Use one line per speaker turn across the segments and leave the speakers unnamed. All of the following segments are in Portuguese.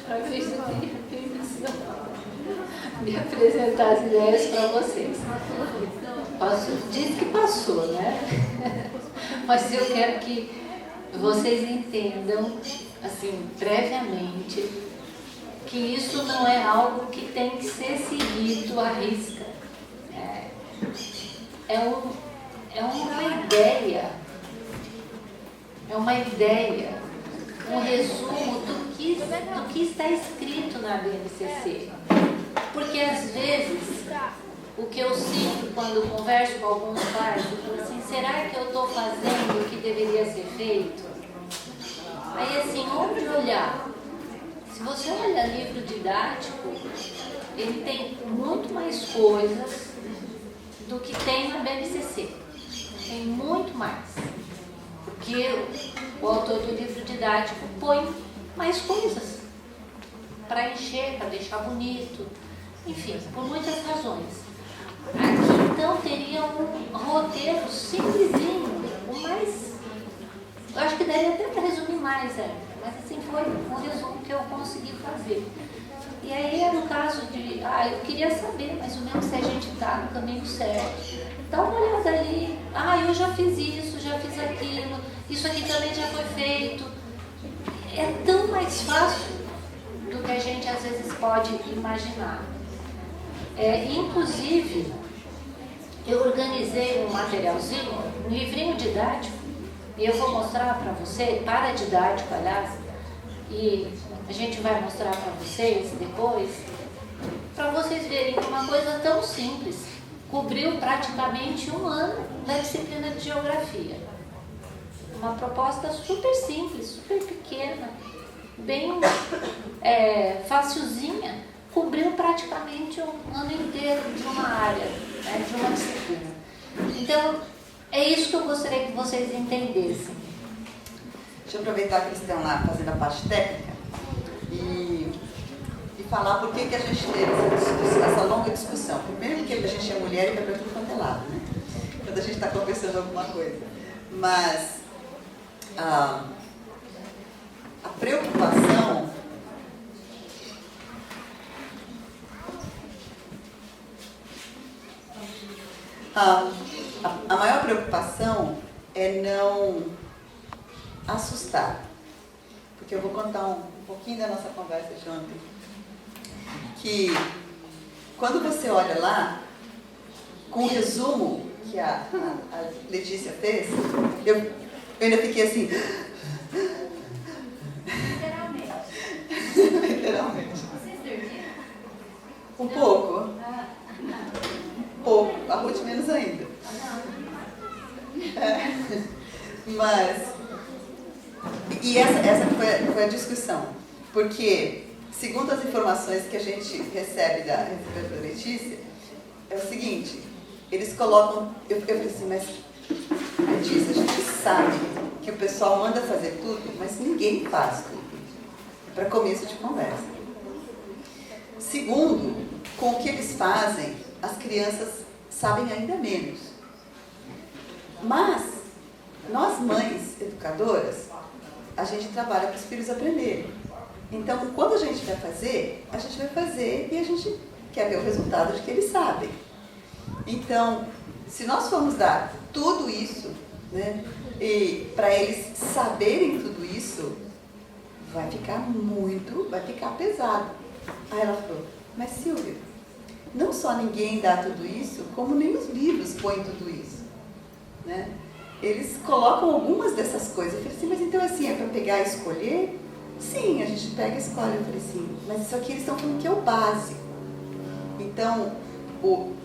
para ver se eu teria permissão de apresentar as ideias para vocês. Diz que passou, né? Mas eu quero que vocês entendam, assim, previamente, que isso não é algo que tem que ser seguido à risca. É uma ideia, um resumo do que está escrito na BNCC. Porque às vezes, o que eu sinto quando converso com alguns pais, eu falo assim, será que eu estou fazendo o que deveria ser feito? Aí assim, onde olhar? Se você olha livro didático, ele tem muito mais coisas do que tem na BNCC. Tem muito mais. Porque o autor do livro didático põe mais coisas para encher, para deixar bonito, enfim, por muitas razões. Aqui então teria um roteiro simplesinho, o mais. Eu acho que daria até para resumir mais, mas assim foi um resumo que eu consegui fazer. E aí era o caso de, eu queria saber mais ou menos se a gente está no caminho certo. Dá uma olhada ali, eu já fiz isso, já fiz aquilo, isso aqui também já foi feito. É tão mais fácil do que a gente às vezes pode imaginar. Inclusive, eu organizei um materialzinho, um livrinho didático, e eu vou mostrar para você, paradidático, aliás, e a gente vai mostrar para vocês depois, para vocês verem que uma coisa tão simples cobriu praticamente um ano da disciplina de geografia. Uma proposta super simples, super pequena, bem facilzinha, cobriu praticamente um ano inteiro de uma área, de uma disciplina. Então, é isso que eu gostaria que vocês entendessem.
Deixa eu aproveitar que eles estão lá fazendo a parte técnica e falar por que a gente teve essa longa discussão. Primeiro porque a gente é mulher e vai para tudo quanto é lado, né? Quando a gente está conversando alguma coisa. Mas a preocupação a maior preocupação é não assustar. Porque eu vou contar um pouquinho da nossa conversa de ontem. Que quando você olha lá, com o resumo que a Letícia fez, eu ainda fiquei assim.
Literalmente.
Literalmente.
Vocês dormiram?
Um pouco. Pouco. A Ruth menos ainda. Mas. E essa foi a discussão. Porque, segundo as informações que a gente recebe da Letícia, é o seguinte, eles colocam. Eu falei assim, mas Letícia, a gente sabe que o pessoal manda fazer tudo, mas ninguém faz tudo. Para começo de conversa. Segundo, com o que eles fazem, as crianças sabem ainda menos. Mas, nós mães educadoras, a gente trabalha para os filhos aprenderem. Então, quando a gente vai fazer e a gente quer ver o resultado de que eles sabem. Então, se nós formos dar tudo isso, né, e para eles saberem tudo isso, vai ficar pesado. Aí ela falou, mas Silvia, não só ninguém dá tudo isso, como nem os livros põem tudo isso. Né? Eles colocam algumas dessas coisas. Eu falei assim, mas então assim, é para pegar e escolher? Sim, a gente pega e escolhe. Eu falei assim, mas isso aqui eles estão falando que é o básico. Então,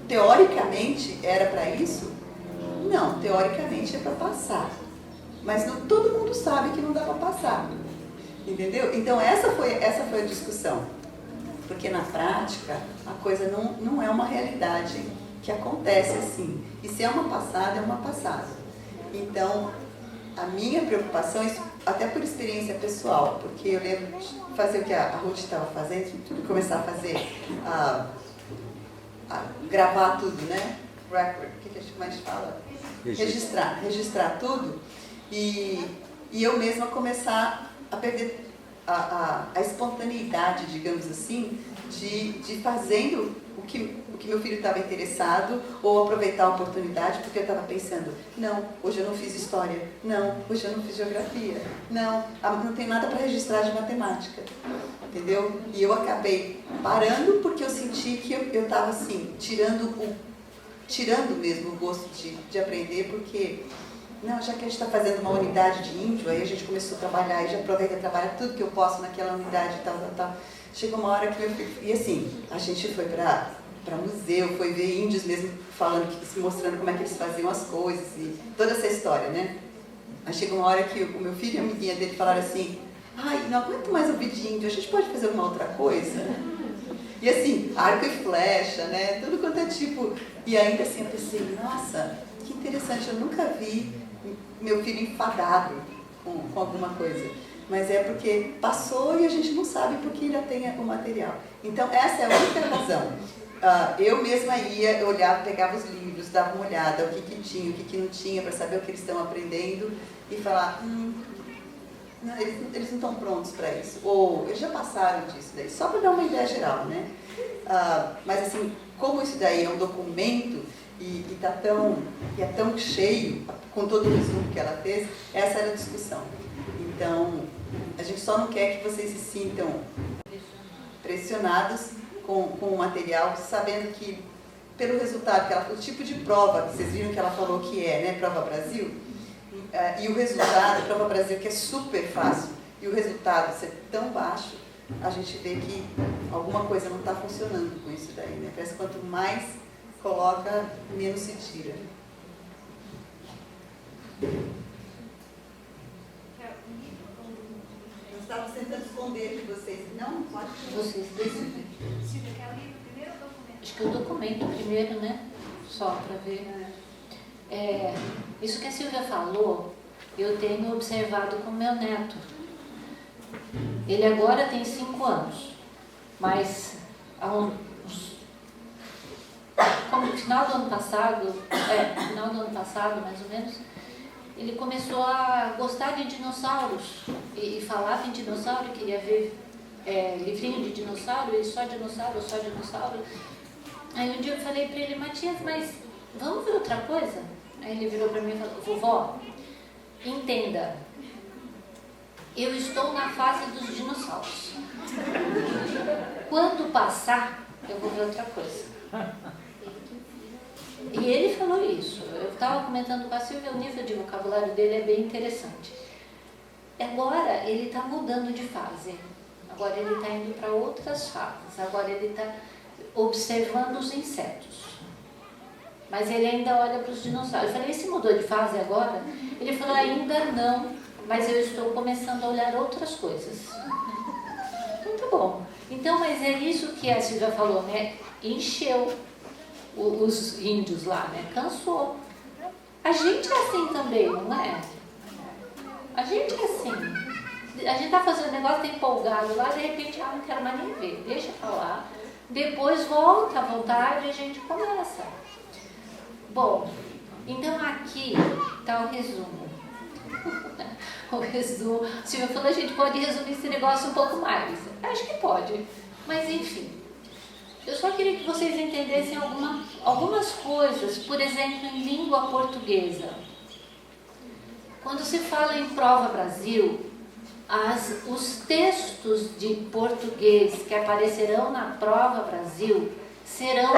teoricamente era para isso? Não, teoricamente é para passar. Mas todo mundo sabe que não dá para passar. Entendeu? Então essa foi a discussão. Porque na prática a coisa não é uma realidade que acontece assim. E se é uma passada, é uma passada. Então, a minha preocupação, até por experiência pessoal, porque eu lembro de fazer o que a Ruth estava fazendo, de começar a fazer, gravar tudo, né? Record, o que a gente mais fala? Registrar tudo. E eu mesma começar a perder a espontaneidade, digamos assim, de fazendo o que meu filho estava interessado, ou aproveitar a oportunidade, porque eu estava pensando, não, hoje eu não fiz história, não, hoje eu não fiz geografia, não tem nada para registrar de matemática, entendeu? E eu acabei parando porque eu senti que eu estava assim, tirando mesmo o gosto de aprender, porque, não, já que a gente está fazendo uma unidade de índio, aí a gente começou a trabalhar, e já aproveita e trabalha tudo que eu posso naquela unidade, tal. Chegou uma hora que meu filho... E assim, a gente foi para museu, foi ver índios mesmo falando, se mostrando como é que eles faziam as coisas, e toda essa história, né? Aí chegou uma hora que o meu filho e a amiguinha dele falaram assim, ai, não aguento mais ouvir de índio, a gente pode fazer alguma outra coisa? E assim, arco e flecha, né? Tudo quanto é tipo... E ainda assim eu pensei, nossa, que interessante, eu nunca vi meu filho enfadado com alguma coisa. Mas é porque passou e a gente não sabe porque ainda tem o material. Então, essa é a única razão. Eu mesma ia, olhava, pegava os livros, dava uma olhada, o que tinha, o que não tinha, para saber o que eles estão aprendendo e falar, não, eles não estão prontos para isso. Ou, eles já passaram disso daí, só para dar uma ideia geral, né? Mas assim, como isso daí é um documento e é tão cheio, com todo o resumo que ela fez, essa era a discussão. Então, a gente só não quer que vocês se sintam pressionados com o material, sabendo que, pelo resultado que ela falou, o tipo de prova que vocês viram que ela falou que é, né, Prova Brasil, e o resultado, Prova Brasil, que é super fácil, e o resultado ser tão baixo, a gente vê que alguma coisa não está funcionando com isso daí, né? Parece que quanto mais coloca, menos se tira. Eu estava tentando esconder de vocês. Não, pode ser.
Vocês decidem.
Silvia, quer o livro primeiro ou o documento?
Acho que o documento primeiro, né? Só para ver. Isso que a Silvia falou, eu tenho observado com meu neto. Ele agora tem 5 anos, mas como no final do ano passado, mais ou menos, ele começou a gostar de dinossauros e falava em dinossauro, queria ver livrinho de dinossauro, e só dinossauro. Aí um dia eu falei para ele, Matias, mas vamos ver outra coisa? Aí ele virou para mim e falou, vovó, entenda, eu estou na fase dos dinossauros. Quando passar, eu vou ver outra coisa. E ele falou isso. Eu estava comentando com a Silvia, o nível de vocabulário dele é bem interessante. Agora ele está mudando de fase. Agora ele está indo para outras fases. Agora ele está observando os insetos. Mas ele ainda olha para os dinossauros. Eu falei, e se mudou de fase agora? Ele falou, ainda não, mas eu estou começando a olhar outras coisas. Então tá bom. Então, mas é isso que a Silvia falou, né? Encheu os índios lá, né? Cansou. A gente é assim também, não é? A gente é assim. A gente tá fazendo negócio, tá empolgado lá, de repente, não quero mais nem ver, deixa pra lá. Depois volta à vontade e a gente começa. Bom, então aqui tá o resumo. O resumo. A Silvia falou, a gente pode resumir esse negócio um pouco mais. Acho que pode, mas enfim. Eu só queria que vocês entendessem algumas coisas, por exemplo, em língua portuguesa. Quando se fala em Prova Brasil, os textos de português que aparecerão na Prova Brasil serão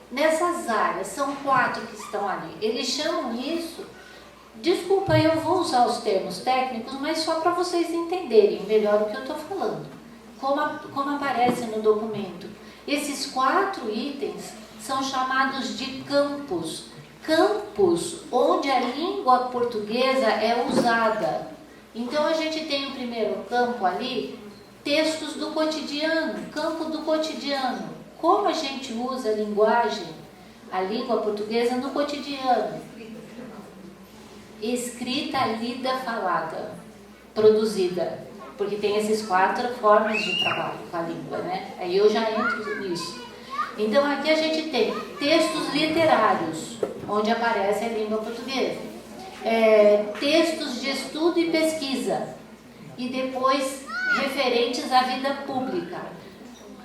nessas áreas, são 4 que estão ali. Eles chamam isso, desculpa, eu vou usar os termos técnicos, mas só para vocês entenderem melhor o que eu estou falando. Como aparece no documento. Esses 4 itens são chamados de campos. Campos onde a língua portuguesa é usada. Então a gente tem o primeiro campo ali, textos do cotidiano, campo do cotidiano. Como a gente usa a linguagem, a língua portuguesa no cotidiano. Escrita, lida, falada, produzida. Porque tem essas 4 formas de trabalho com a língua, né? Aí eu já entro nisso. Então aqui a gente tem textos literários, onde aparece a língua portuguesa. Textos de estudo e pesquisa. e depois referentes à vida pública.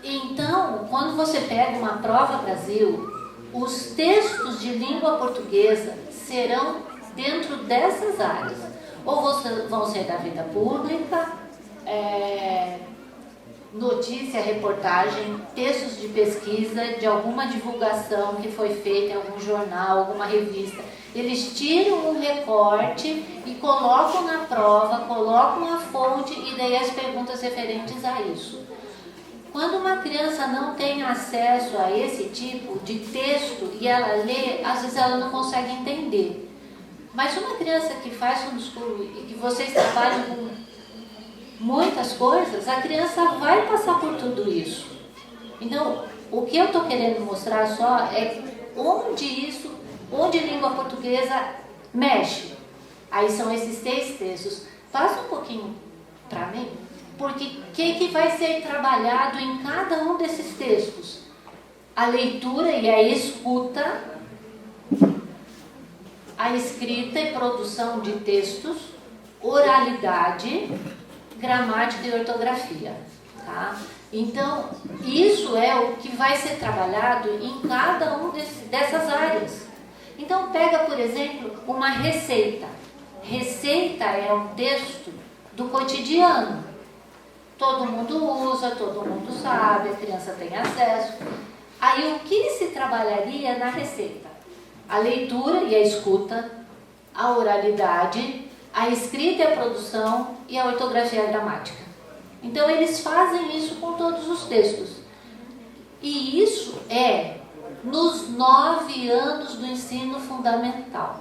Então, quando você pega uma prova Brasil, os textos de língua portuguesa serão dentro dessas áreas. Ou vão ser da vida pública, notícia, reportagem, textos de pesquisa, de alguma divulgação que foi feita em algum jornal, alguma revista. Eles tiram um recorte e colocam na prova, colocam a fonte e daí as perguntas referentes a isso. Quando uma criança não tem acesso a esse tipo de texto e ela lê, às vezes ela não consegue entender. Mas uma criança que faz homeschool e que vocês trabalham com muitas coisas, a criança vai passar por tudo isso. Então, o que eu estou querendo mostrar só é onde língua portuguesa mexe. Aí são esses 3 textos. Passa um pouquinho para mim, porque o que vai ser trabalhado em cada um desses textos? A leitura e a escuta, a escrita e produção de textos, oralidade, gramática e ortografia, tá? Então, isso é o que vai ser trabalhado em cada um dessas áreas. Então, pega, por exemplo, uma receita. Receita é um texto do cotidiano. Todo mundo usa, todo mundo sabe, a criança tem acesso. Aí, o que se trabalharia na receita? A leitura e a escuta, a oralidade, a escrita e a produção e a ortografia e a gramática. Então, eles fazem isso com todos os textos. E isso é nos 9 anos do ensino fundamental.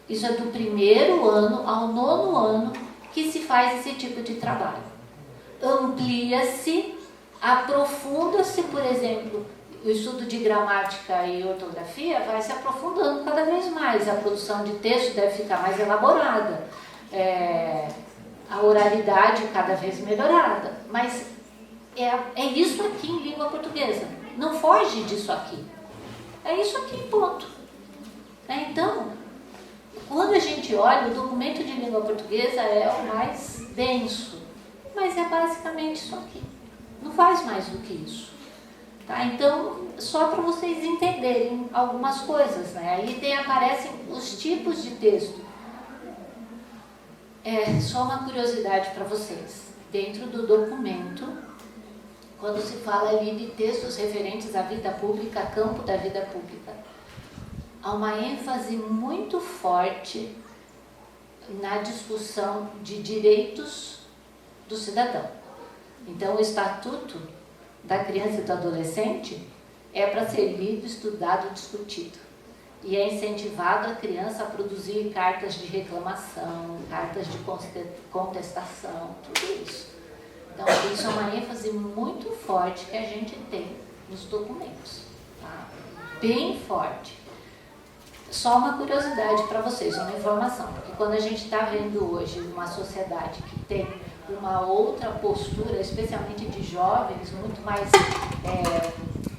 Isso é do 1º ano ao 9º ano que se faz esse tipo de trabalho. Amplia-se, aprofunda-se, por exemplo, o estudo de gramática e ortografia vai se aprofundando cada vez mais. A produção de texto deve ficar mais elaborada. A oralidade cada vez melhorada. Mas é isso aqui em língua portuguesa. Não foge disso aqui. É isso aqui, ponto. Então, quando a gente olha, o documento de língua portuguesa é o mais denso. Mas é basicamente isso aqui. Não faz mais do que isso. Tá? Então, só para vocês entenderem algumas coisas, né? Aí aparecem os tipos de texto. Só uma curiosidade para vocês. Dentro do documento, quando se fala ali de textos referentes à vida pública, campo da vida pública, há uma ênfase muito forte na discussão de direitos do cidadão. Então, o Estatuto da Criança e do Adolescente é para ser lido, estudado, discutido. E é incentivado a criança a produzir cartas de reclamação, cartas de contestação, tudo isso. Então, isso é uma ênfase muito forte que a gente tem nos documentos, tá? Bem forte. Só uma curiosidade para vocês, uma informação, porque quando a gente está vendo hoje uma sociedade que tem uma outra postura, especialmente de jovens, muito mais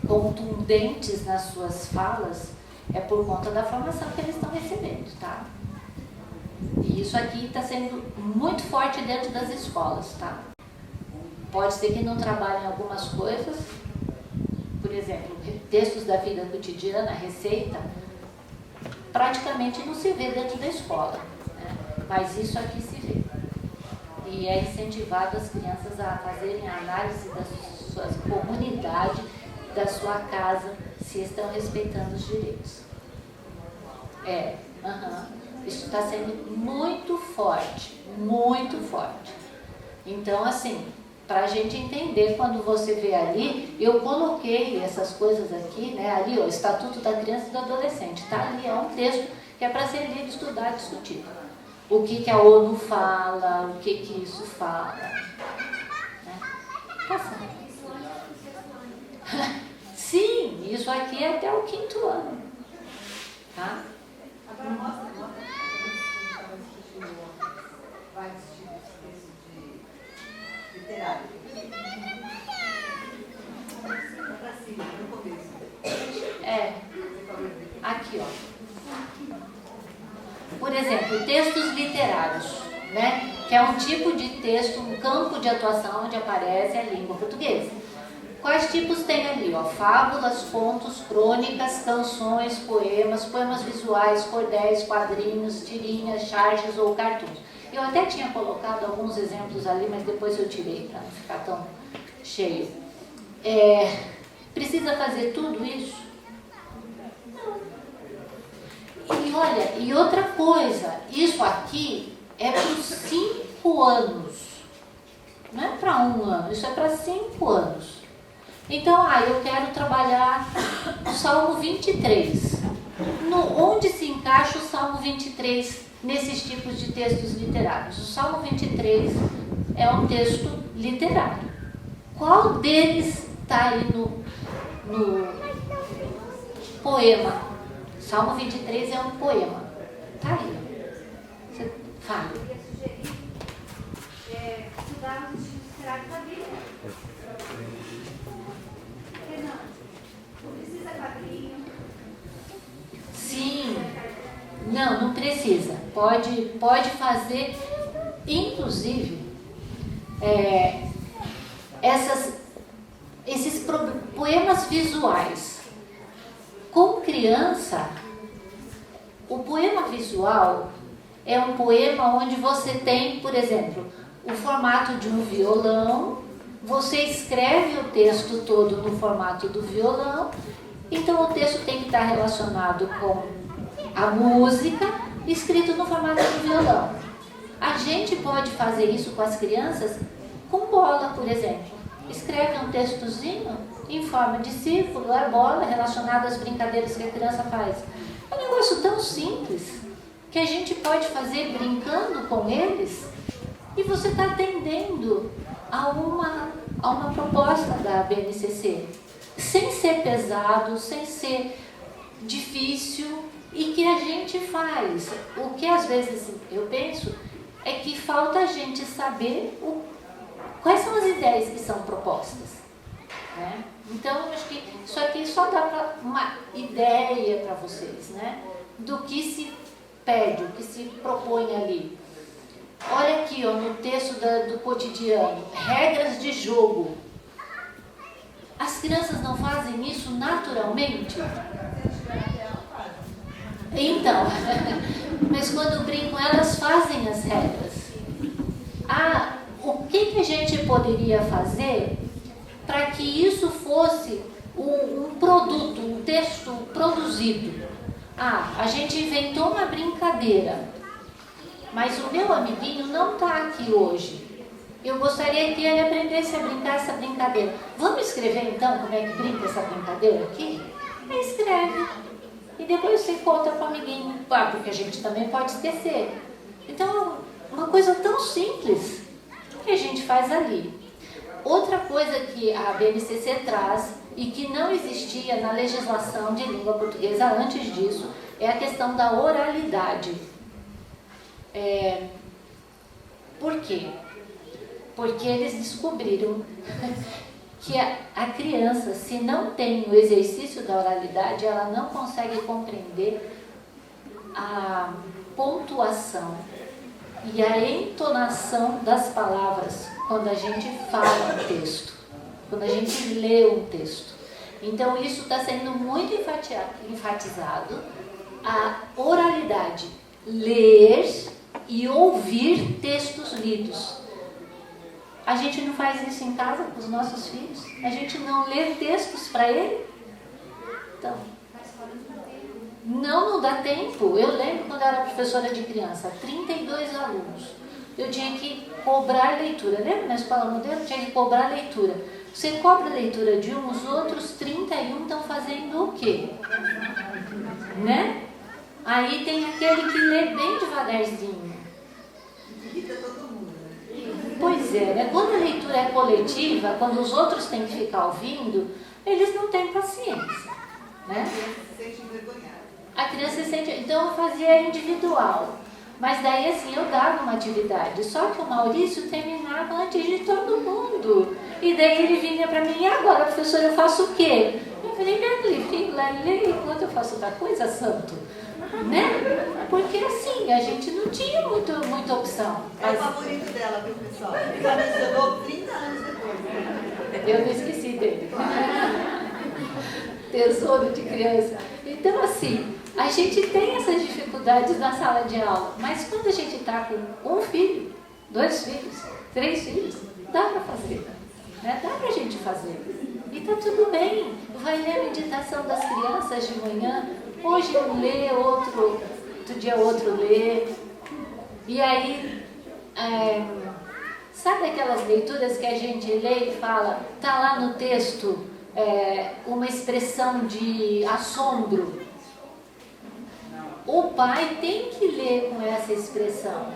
contundentes nas suas falas, é por conta da formação que eles estão recebendo, tá? E isso aqui está sendo muito forte dentro das escolas, tá? Pode ser que não trabalhem algumas coisas, por exemplo, textos da vida cotidiana, receita, praticamente não se vê dentro da escola, né? Mas isso aqui se vê. E é incentivado as crianças a fazerem a análise das suas comunidades, da sua casa, se estão respeitando os direitos. Isso está sendo muito forte, muito forte. Então, assim, para a gente entender, quando você vê ali, eu coloquei essas coisas aqui, né? Ali, ó, Estatuto da Criança e do Adolescente, tá ali, é um texto que é para ser lido, estudado, discutido. O que a ONU fala, o que isso fala. Né? Sim, isso aqui é até o 5º ano. Tá?
Agora mostra vários tipos de texto de literário. Para cima, no começo.
Aqui, ó. Por exemplo, textos literários. né? Que é um tipo de texto, um campo de atuação onde aparece a língua portuguesa. Quais tipos tem ali? Ó? Fábulas, contos, crônicas, canções, poemas, poemas visuais, cordéis, quadrinhos, tirinhas, charges ou cartoons. Eu até tinha colocado alguns exemplos ali, mas depois eu tirei para não ficar tão cheio. Precisa fazer tudo isso? Não. E olha, e outra coisa, isso aqui é para os 5 anos. Não é para 1 ano, isso é para 5 anos. Então, eu quero trabalhar o Salmo 23. Onde se encaixa o Salmo 23 nesses tipos de textos literários? O Salmo 23 é um texto literário. Qual deles está aí no poema? Salmo 23 é um poema. Está aí. Você fala.
Eu queria sugerir estudarmos os tipos literários da Bíblia. Porque não precisa quadrinho.
Sim. Não precisa. Pode fazer, inclusive, esses poemas visuais. Com criança, o poema visual é um poema onde você tem, por exemplo, o formato de um violão, você escreve o texto todo no formato do violão, então o texto tem que estar relacionado com a música, escrito no formato do violão. A gente pode fazer isso com as crianças com bola, por exemplo. Escreve um textozinho em forma de círculo, a bola, relacionada às brincadeiras que a criança faz. É um negócio tão simples que a gente pode fazer brincando com eles e você está atendendo a uma proposta da BNCC, sem ser pesado, sem ser difícil e que a gente faz. O que às vezes eu penso é que falta a gente saber quais são as ideias que são propostas, né? Então, eu acho que isso aqui só dá uma ideia para vocês, né? Do que se pede, o que se propõe ali. Olha aqui, ó, no texto do cotidiano, regras de jogo. As crianças não fazem isso naturalmente? Então, mas quando brincam, elas fazem as regras. O que a gente poderia fazer para que isso fosse um produto, um texto produzido? A gente inventou uma brincadeira, mas o meu amiguinho não está aqui hoje. Eu gostaria que ele aprendesse a brincar essa brincadeira. Vamos escrever então como é que brinca essa brincadeira aqui? Aí escreve. E depois você conta para o amiguinho, porque a gente também pode esquecer. Então, uma coisa tão simples que a gente faz ali. Outra coisa que a BNCC traz e que não existia na legislação de língua portuguesa antes disso é a questão da oralidade. Por quê? Porque eles descobriram que a criança, se não tem o exercício da oralidade, ela não consegue compreender a pontuação e a entonação das palavras quando a gente fala um texto, quando a gente lê um texto. Então isso está sendo muito enfatizado, a oralidade, ler e ouvir textos lidos. A gente não faz isso em casa com os nossos filhos? A gente não lê textos para ele? Então, não dá tempo. Eu lembro quando eu era professora de criança, 32 alunos. Eu tinha que cobrar leitura. Lembra na escola modelo? Tinha que cobrar leitura. Você cobra a leitura de um, os outros 31 estão fazendo o quê? Né? Aí tem aquele que lê bem devagarzinho.
Irrita todo mundo.
Pois é, né? Quando a leitura é coletiva, quando os outros têm que ficar ouvindo, eles não têm paciência, né?
A criança se sente envergonhada.
A criança se sente... Então eu fazia individual, mas daí assim, eu dava uma atividade, só que o Maurício terminava antes de todo mundo. E daí ele vinha para mim, e agora, professora, eu faço o quê? Eu falei, meu livrinho lá, lê enquanto eu faço outra coisa, santo. Né? Porque assim, a gente não tinha muita opção.
É o favorito dela, viu, pessoal? Ele mencionou 30 anos depois.
Eu não esqueci dele. Tesouro de criança. Então, assim, a gente tem essas dificuldades na sala de aula, mas quando a gente está com um filho, 2 filhos, 3 filhos, dá para fazer. Né? Dá para a gente fazer. E tá tudo bem. Vai ler a meditação das crianças de manhã. Hoje um lê, outro dia outro lê. E aí, sabe aquelas leituras que a gente lê e fala, tá lá no texto uma expressão de assombro? O pai tem que ler com essa expressão.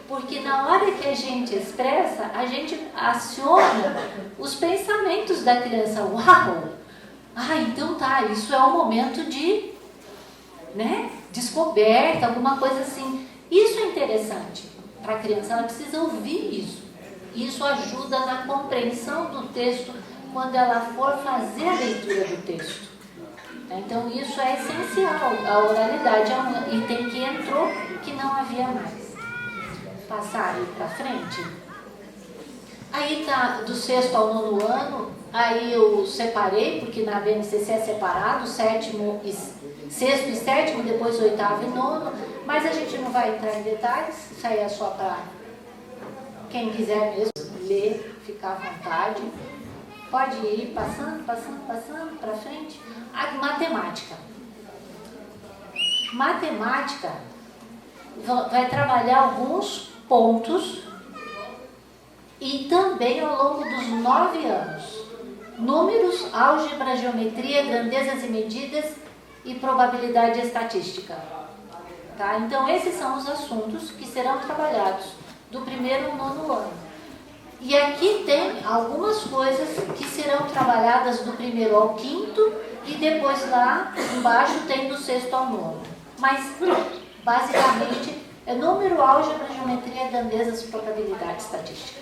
Porque na hora que a gente expressa, a gente aciona os pensamentos da criança. Uau! Ah, então tá, isso é um momento de descoberta, alguma coisa assim. Isso é interessante para a criança, ela precisa ouvir isso. Isso ajuda na compreensão do texto quando ela for fazer a leitura do texto. Então isso é essencial, a oralidade é um item que entrou que não havia mais. Passar aí para frente. Aí tá do 6º ao 9º ano, aí eu separei, porque na BNCC é separado, 6º e 7º, depois 8º e 9º, mas a gente não vai entrar em detalhes, isso aí é só para quem quiser mesmo ler, ficar à vontade. Pode ir passando para frente. A matemática. Matemática vai trabalhar alguns pontos e também ao longo dos 9 anos. Números, álgebra, geometria, grandezas e medidas e probabilidade estatística. Tá? Então esses são os assuntos que serão trabalhados do 1º ao 9º ano. E aqui tem algumas coisas que serão trabalhadas do 1º ao 5º e depois lá embaixo tem do 6º ao 9º. Mas basicamente é número, álgebra, geometria, grandezas, probabilidade estatística.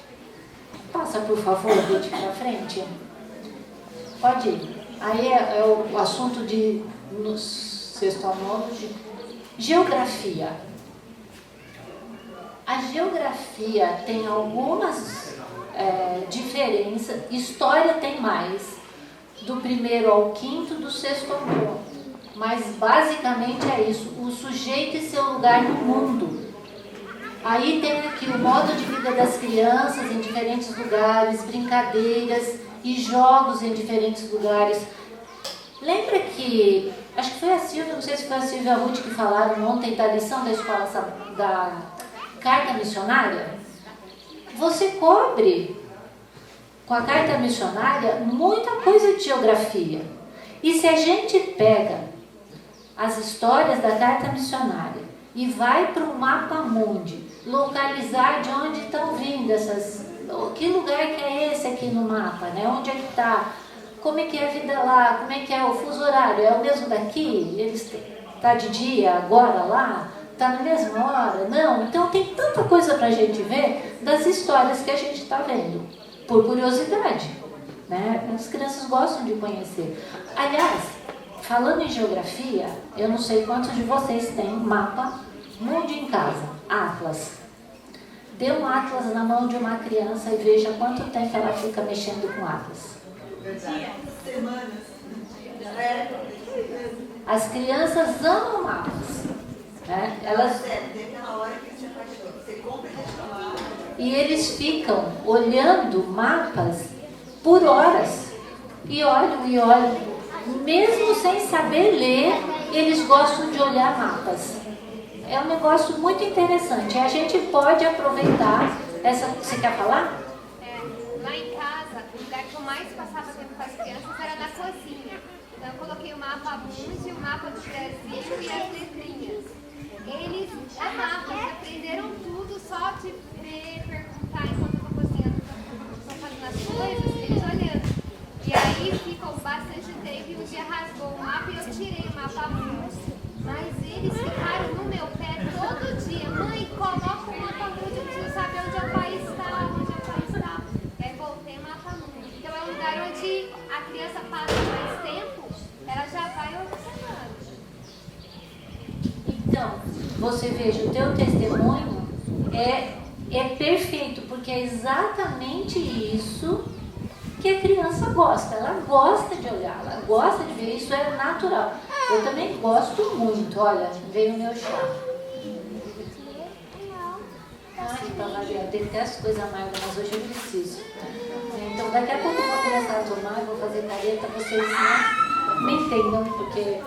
Passa, por favor, Ruth, para frente. Pode ir. Aí é o assunto no 6º ao 9º de geografia. A geografia tem algumas diferenças. História tem mais. Do 1º ao 5º, do 6º ao 9º. Mas basicamente é isso, o sujeito e seu lugar no mundo. Aí tem aqui o modo de vida das crianças em diferentes lugares, brincadeiras e jogos em diferentes lugares. Lembra que, acho que foi a Silvia, não sei se foi a Silvia e a Ruth que falaram ontem da lição da escola da carta missionária? Você cobre com a carta missionária muita coisa de geografia. E se a gente pega as histórias da carta missionária e vai para o mapa mundi, localizar de onde estão vindo que lugar que é esse aqui no mapa, né? Onde é que está, como é que é a vida lá, como é que é o fuso horário, é o mesmo daqui, está de dia agora lá, está na mesma hora, não, então tem tanta coisa para a gente ver das histórias que a gente está vendo, por curiosidade, né? As crianças gostam de conhecer. Aliás, falando em geografia, eu não sei quantos de vocês têm mapa mundi em casa, atlas. Dê um atlas na mão de uma criança e veja quanto tempo ela fica mexendo com atlas.
Semanas.
As crianças amam mapas. Né? Elas...
Tem aquela hora que você compra e deixa lá.
E eles ficam olhando mapas por horas. E olham. Mesmo sem saber ler, eles gostam de olhar mapas. É um negócio muito interessante. A gente pode aproveitar essa... Você quer falar?
Lá em casa, o lugar que eu mais passava tempo com as crianças era na cozinha. Então eu coloquei o mapa mundi, o mapa do Brasil e as letrinhas. Eles amavam, eles aprenderam tudo só de ver, perguntar enquanto eu estou cozinhando, estou fazendo as coisas, eles olhando. E aí ficou bastante tempo e um dia rasgou o mapa e eu tirei o mapa mundi. Mas eles ficaram no meu pé todo dia. Mãe, coloca o mapa mundi, eu preciso saber onde é o país está. E aí voltei o mapa mundi. Então é um lugar onde a criança passa mais tempo
Então, você veja, o teu testemunho é perfeito, porque é exatamente isso que a criança gosta. Ela gosta de olhar, ela gosta de ver, isso é natural. Eu também gosto muito, olha, veio o meu chá. Ai, Bavaria, eu detesto coisa amarga, mas hoje eu preciso. Então, daqui a pouco eu vou começar a tomar, eu vou fazer careta, vocês não me entendam, porque...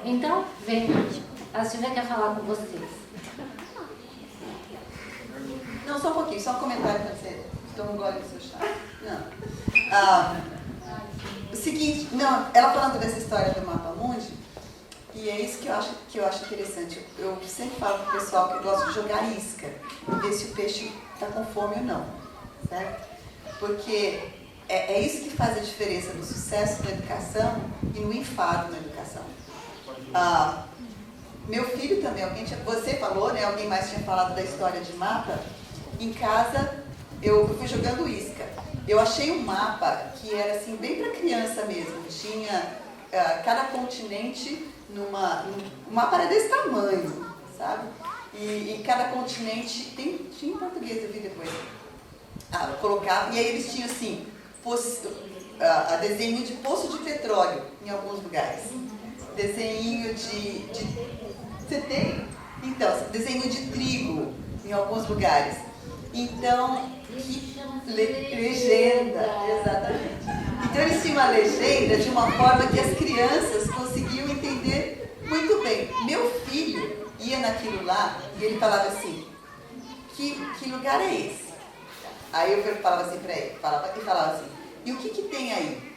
Então, vem, a Silvia quer falar com vocês.
Não, só um pouquinho, só um comentário para você. Toma um gole do seu chá. Não. O seguinte, não, ela falando dessa história do Mapa Mundi, e é isso que eu acho interessante. Eu sempre falo para o pessoal que eu gosto de jogar isca, e ver se o peixe está com fome ou não, certo? Porque é isso que faz a diferença no sucesso na educação e no enfado na educação. Meu filho também, você falou, né? Alguém mais tinha falado da história de mapa. Em casa, eu fui jogando isca. Eu achei um mapa que era assim, bem para criança mesmo. Tinha cada continente um mapa era desse tamanho, sabe? E cada continente, tinha em português, eu vi depois. Eu colocava, e aí eles tinham assim, desenho de poço de petróleo em alguns lugares. Desenho de... Você tem? Então, desenho de trigo em alguns lugares. Então, legenda, exatamente. Então eles tinham uma legenda de uma forma que as crianças conseguiam entender muito bem. Meu filho ia naquilo lá e ele falava assim, que lugar é esse? Aí eu falava assim para ele, falava assim, e o que tem aí?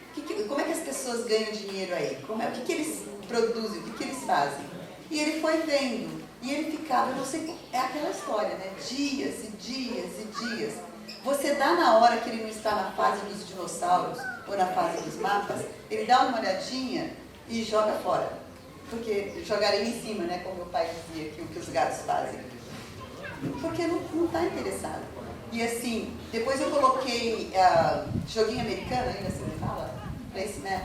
Como é que as pessoas ganham dinheiro aí? O que eles produzem? O que eles fazem? E ele foi vendo. E ele ficava, eu não sei, é aquela história, né? Dias e dias e dias. Você dá na hora que ele não está na fase dos dinossauros ou na fase dos mapas, ele dá uma olhadinha e joga fora. Porque jogaria em cima, né? Como meu pai dizia que o que os gatos fazem. Porque não está interessado. E assim, depois eu coloquei joguinho americano, ainda assim fala, placemat,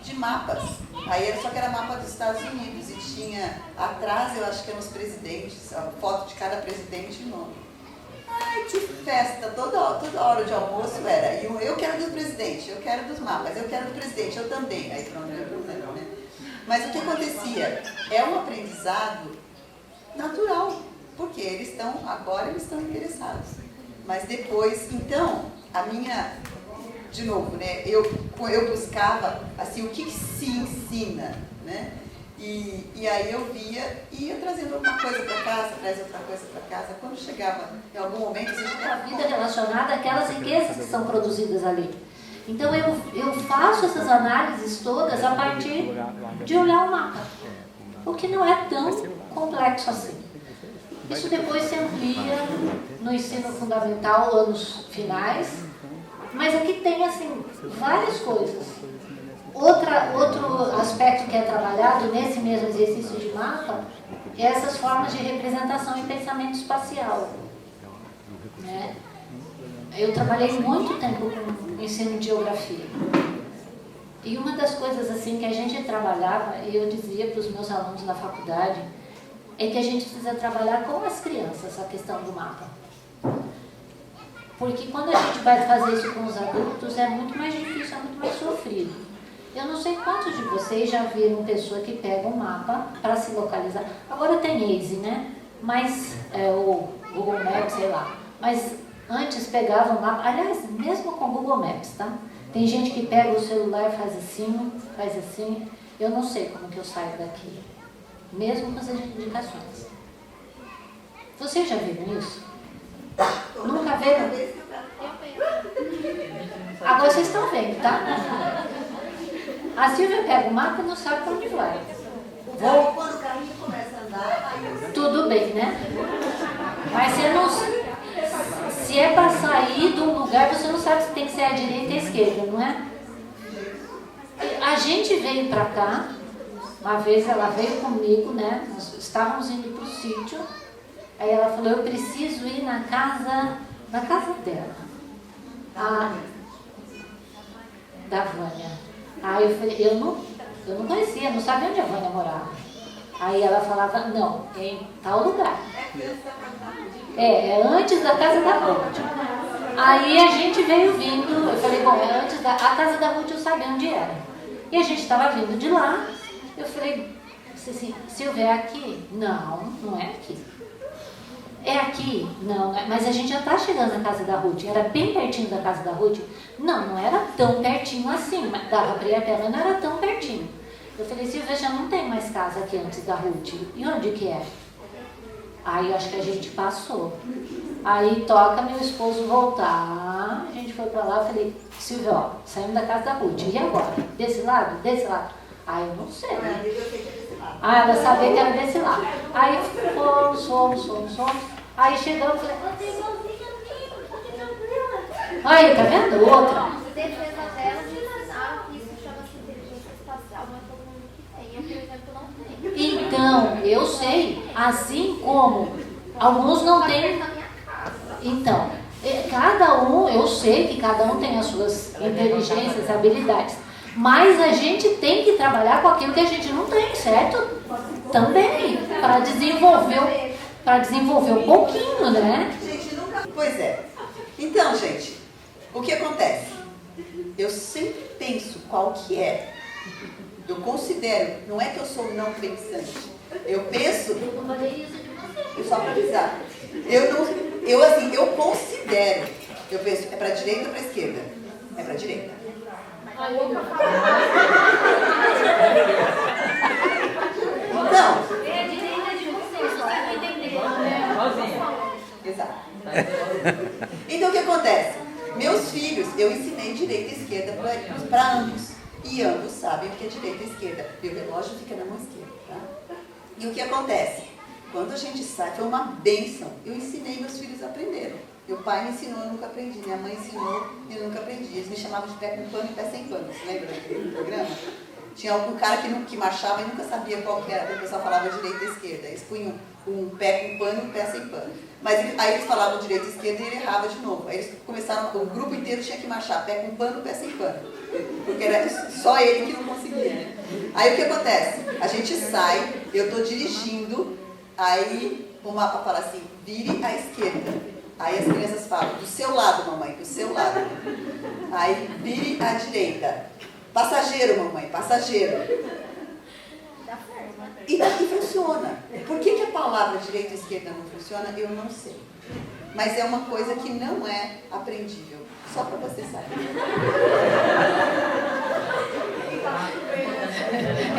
de mapas. Aí só que era mapa dos Estados Unidos e tinha atrás, eu acho que eram os presidentes, a foto de cada presidente e o nome. Ai, que festa! Toda hora de almoço era. E eu quero do presidente, eu quero dos mapas, eu quero do presidente, eu também. Aí pronto, não é problema, né? Mas o que acontecia? É um aprendizado natural, porque agora eles estão interessados. Mas depois, então, de novo, né, eu buscava assim, o que se ensina, né? E aí eu ia trazendo alguma coisa para casa, trazendo outra coisa para casa. Quando chegava em algum momento, a gente
a vida relacionada àquelas riquezas que são produzidas ali. Então eu faço essas análises todas a partir de olhar o mapa, o que não é tão complexo assim. Isso depois se amplia no ensino fundamental, anos finais, mas aqui tem assim várias coisas. Outro aspecto que é trabalhado nesse mesmo exercício de mapa é essas formas de representação e pensamento espacial, né? Eu trabalhei muito tempo com ensino de geografia. E uma das coisas assim que a gente trabalhava, e eu dizia para os meus alunos na faculdade, é que a gente precisa trabalhar com as crianças a questão do mapa. Porque quando a gente vai fazer isso com os adultos é muito mais difícil, é muito mais sofrido. Eu não sei quantos de vocês já viram pessoa que pega um mapa para se localizar. Agora tem Waze, né? Mas, ou Google Maps, sei lá. Mas antes pegava o mapa, aliás, mesmo com Google Maps, tá? Tem gente que pega o celular e faz assim. Eu não sei como que eu saio daqui. Mesmo com as indicações. Vocês já viram isso? Nunca viram? Agora vocês estão vendo, tá? A Silvia pega o mapa e não sabe para onde vai.
Quando o carrinho começa a andar, aí
tudo bem, né? Mas você não... Se é para sair de um lugar, você não sabe se tem que ser à direita ou à esquerda, não é? A gente veio para cá, uma vez ela veio comigo, né? Nós estávamos indo para o sítio. Aí ela falou, eu preciso ir na casa dela. Da Vânia. Aí eu falei, eu não conhecia, não sabia onde a Vânia morava. Aí ela falava, não, é em tal lugar. É antes da casa da Ruth. Aí a gente veio vindo, eu falei, bom, é antes da... A casa da Ruth eu sabia onde era. E a gente estava vindo de lá, eu falei assim, Silvia, é aqui? Não, não é aqui. É aqui? Não, mas a gente já está chegando na casa da Ruth. Era bem pertinho da casa da Ruth? Não, não era tão pertinho assim, mas dava para ir a pé, mas não era tão pertinho. Eu falei, Silvia, já não tem mais casa aqui antes da Ruth. E onde que é? Aí acho que a gente passou. Aí toca meu esposo voltar. A gente foi pra lá, eu falei, Silvia, ó, saímos da casa da Ruth. E agora? Desse lado? Desse lado? Ah, eu não sei. Ah, ela sabia que era desse lado. Aí fomos. Aí chegamos e falei, ah, tem igualzinha aqui, pode tranquila. Aí, tá vendo? Outra.
A defesa dela me ensinaram que isso chama-se inteligência espacial, não é todo mundo que tem. Eu, por exemplo, não tenho.
Então, eu sei, assim como alguns não têm. Então, cada um, eu sei que cada um tem as suas inteligências, habilidades, mas a gente tem que trabalhar com aquilo que a gente não tem, certo? Também, para desenvolver um pouquinho, né?
Gente, nunca... Pois é. Então, gente, o que acontece? Eu sempre penso qual que é. Eu considero, não é que eu sou não pensante. Eu penso,
Eu falei isso de você.
só para avisar. Eu considero. Eu penso, é para direita ou para esquerda? É para direita. Então,
É a direita de vocês, só para entender, né?
exato. Então o que acontece? Meus filhos, eu ensinei direita e esquerda para ambos. E ambos sabem o que é direita e esquerda. Meu relógio fica na mão esquerda, tá? E o que acontece? Quando a gente sai, foi uma bênção. Eu ensinei, meus filhos aprenderam. Meu pai me ensinou, eu nunca aprendi. Minha mãe ensinou, eu nunca aprendi. Eles me chamavam de pé com pano e pé sem pano. Você lembra daquele programa? Tinha algum cara que marchava e nunca sabia qual que era. O pessoal falava direita e esquerda. Eles punham um pé com pano e um pé sem pano. Mas aí eles falavam direita e esquerda e ele errava de novo. Aí eles começaram, o grupo inteiro tinha que marchar pé com pano e pé sem pano. Porque era só ele que não conseguia, né? Aí o que acontece? A gente sai, eu estou dirigindo, aí o mapa fala assim, vire à esquerda. Aí as crianças falam, do seu lado, mamãe, do seu lado. Aí vire à direita. Passageiro, mamãe, passageiro. E daqui funciona. Por que a palavra direita e esquerda não funciona? Eu não sei. Mas é uma coisa que não é aprendível. Só para você saber.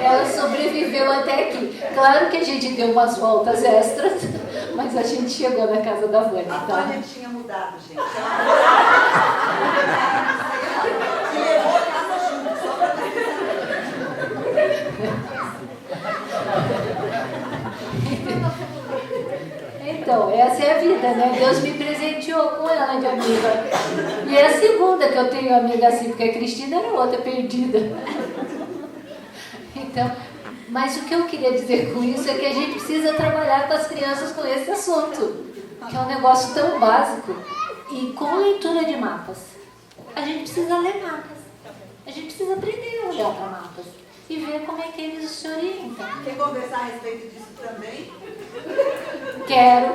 Ela sobreviveu até aqui. Claro que a gente deu umas voltas extras, mas a gente chegou na casa da Vânia.
A
Tá?
Vânia tinha mudado, gente. E levou a casa junto, só para você
Então, essa é a vida, né? Deus me presenteou com ela de amiga. E é a segunda que eu tenho amiga assim, porque a Cristina era outra perdida. Então, mas o que eu queria dizer com isso é que a gente precisa trabalhar com as crianças com esse assunto, que é um negócio tão básico. E com leitura de mapas. A gente precisa ler mapas. A gente precisa aprender a olhar para mapas e ver como é que eles se orientam.
Quer conversar a respeito disso também?
Quero.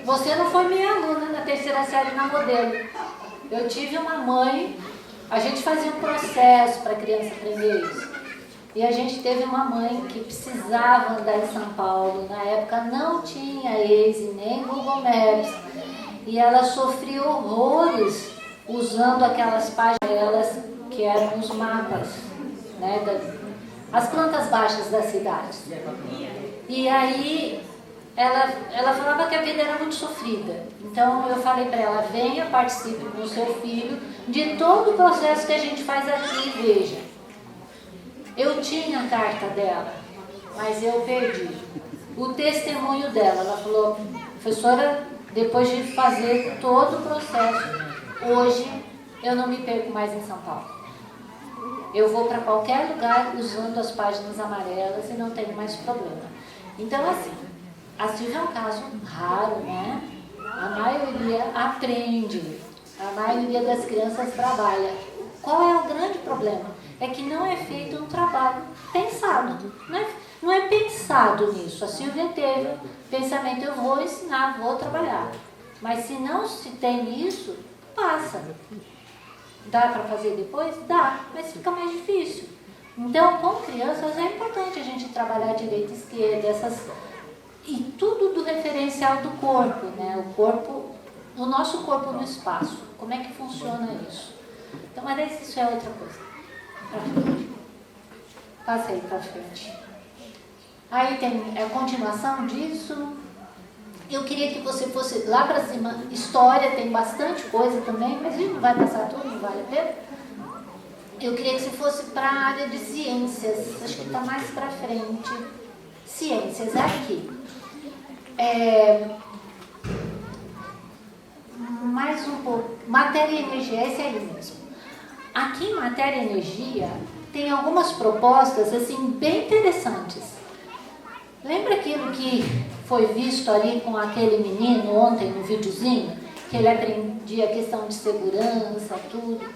Você não foi minha aluna na terceira série na Modelo. Eu tive uma mãe, a gente fazia um processo para a criança aprender isso. E a gente teve uma mãe que precisava andar em São Paulo. Na época não tinha Waze nem Google Maps. E ela sofria horrores usando aquelas páginas que eram os mapas, né, as plantas baixas das cidades. E aí ela falava que a vida era muito sofrida. Então eu falei para ela, venha, participe com o seu filho de todo o processo que a gente faz aqui, veja. Eu tinha a carta dela, mas eu perdi. O testemunho dela, ela falou, professora, depois de fazer todo o processo, hoje eu não me perco mais em São Paulo. Eu vou para qualquer lugar usando as páginas amarelas e não tenho mais problema. Então, assim, a Silvia é um caso raro, né? A maioria aprende, a maioria das crianças trabalha. Qual é o grande problema? É que não é feito um trabalho pensado. Não é pensado nisso. A Silvia teve pensamento, eu vou ensinar, vou trabalhar. Mas se não se tem isso, passa. Dá para fazer depois? Dá, mas fica mais difícil. Então, com crianças é importante a gente trabalhar direita e esquerda, e tudo do referencial do corpo, né? O corpo, o nosso corpo no espaço. Como é que funciona isso? Então, mas isso é outra coisa. Pra frente. Passa aí para frente. Aí tem a continuação disso. Eu queria que você fosse lá para cima. História tem bastante coisa também, mas a gente não vai passar tudo, não vale a pena. Eu queria que você fosse para a área de ciências. Acho que está mais para frente. Ciências, aqui. Mais um pouco. Matéria e energia, esse aí mesmo. Aqui em matéria e energia tem algumas propostas assim bem interessantes. Lembra aquilo que foi visto ali com aquele menino ontem no videozinho? Que ele aprendia a questão de segurança, tudo.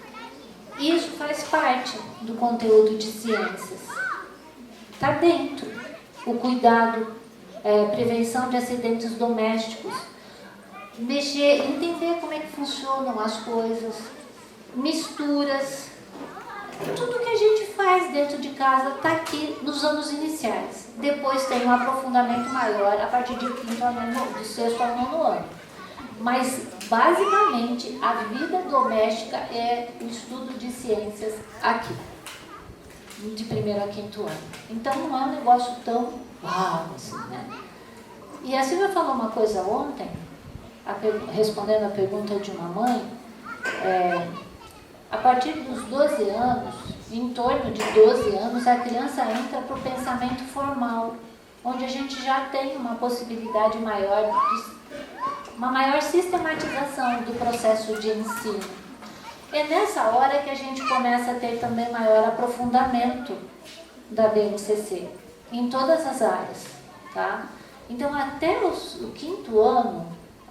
Isso faz parte do conteúdo de ciências. Está dentro. O cuidado, prevenção de acidentes domésticos. Mexer, entender como é que funcionam as coisas. Misturas. Tudo que a gente faz dentro de casa está aqui nos anos iniciais. Depois tem um aprofundamento maior a partir do sexto ao nono ano. Mas, basicamente, a vida doméstica é o estudo de ciências aqui, de primeiro a quinto ano. Então, não é um negócio tão uau, assim, né? E a Silvia falou uma coisa ontem, respondendo a pergunta de uma mãe, a partir dos 12 anos, em torno de 12 anos, a criança entra para o pensamento formal, onde a gente já tem uma possibilidade maior, uma maior sistematização do processo de ensino. É nessa hora que a gente começa a ter também maior aprofundamento da BNCC, em todas as áreas, tá? Então, até o quinto ano,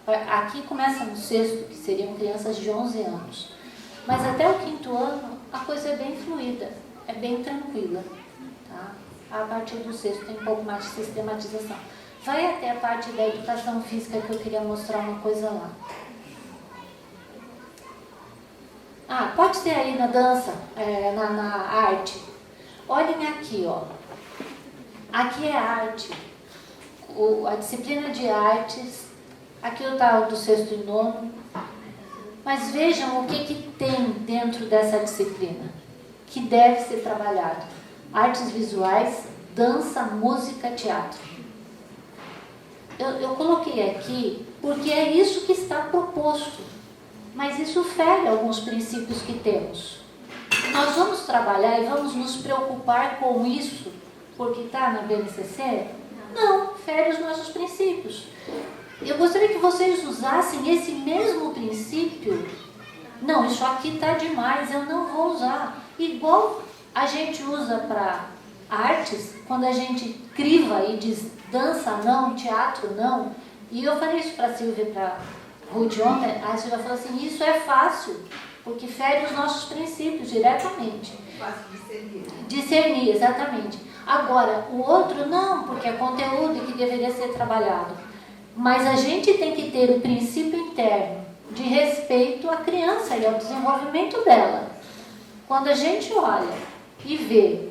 aqui começa no sexto, que seriam crianças de 11 anos, mas até o quinto ano a coisa é bem fluida, é bem tranquila, tá? A partir do sexto tem um pouco mais de sistematização. Vai até a parte da educação física que eu queria mostrar uma coisa lá. Pode ter aí na dança, na arte. Olhem aqui, ó. Aqui é arte. A disciplina de artes. Aqui está o do sexto e nono. Mas vejam o que tem dentro dessa disciplina, que deve ser trabalhado. Artes visuais, dança, música, teatro. Eu coloquei aqui porque é isso que está proposto, mas isso fere alguns princípios que temos. Nós vamos trabalhar e vamos nos preocupar com isso porque está na BNCC? Não, fere os nossos princípios. Eu gostaria que vocês usassem esse mesmo princípio. Não, isso aqui está demais, eu não vou usar. Igual a gente usa para artes, quando a gente criva e diz dança não, teatro não. E eu falei isso para a Silvia e para a Ruth ontem. A Silvia falou assim, isso é fácil, porque fere os nossos princípios diretamente.
Fácil discernir.
Discernir, exatamente. Agora, o outro não, porque é conteúdo que deveria ser trabalhado. Mas a gente tem que ter o princípio interno de respeito à criança e ao desenvolvimento dela. Quando a gente olha e vê,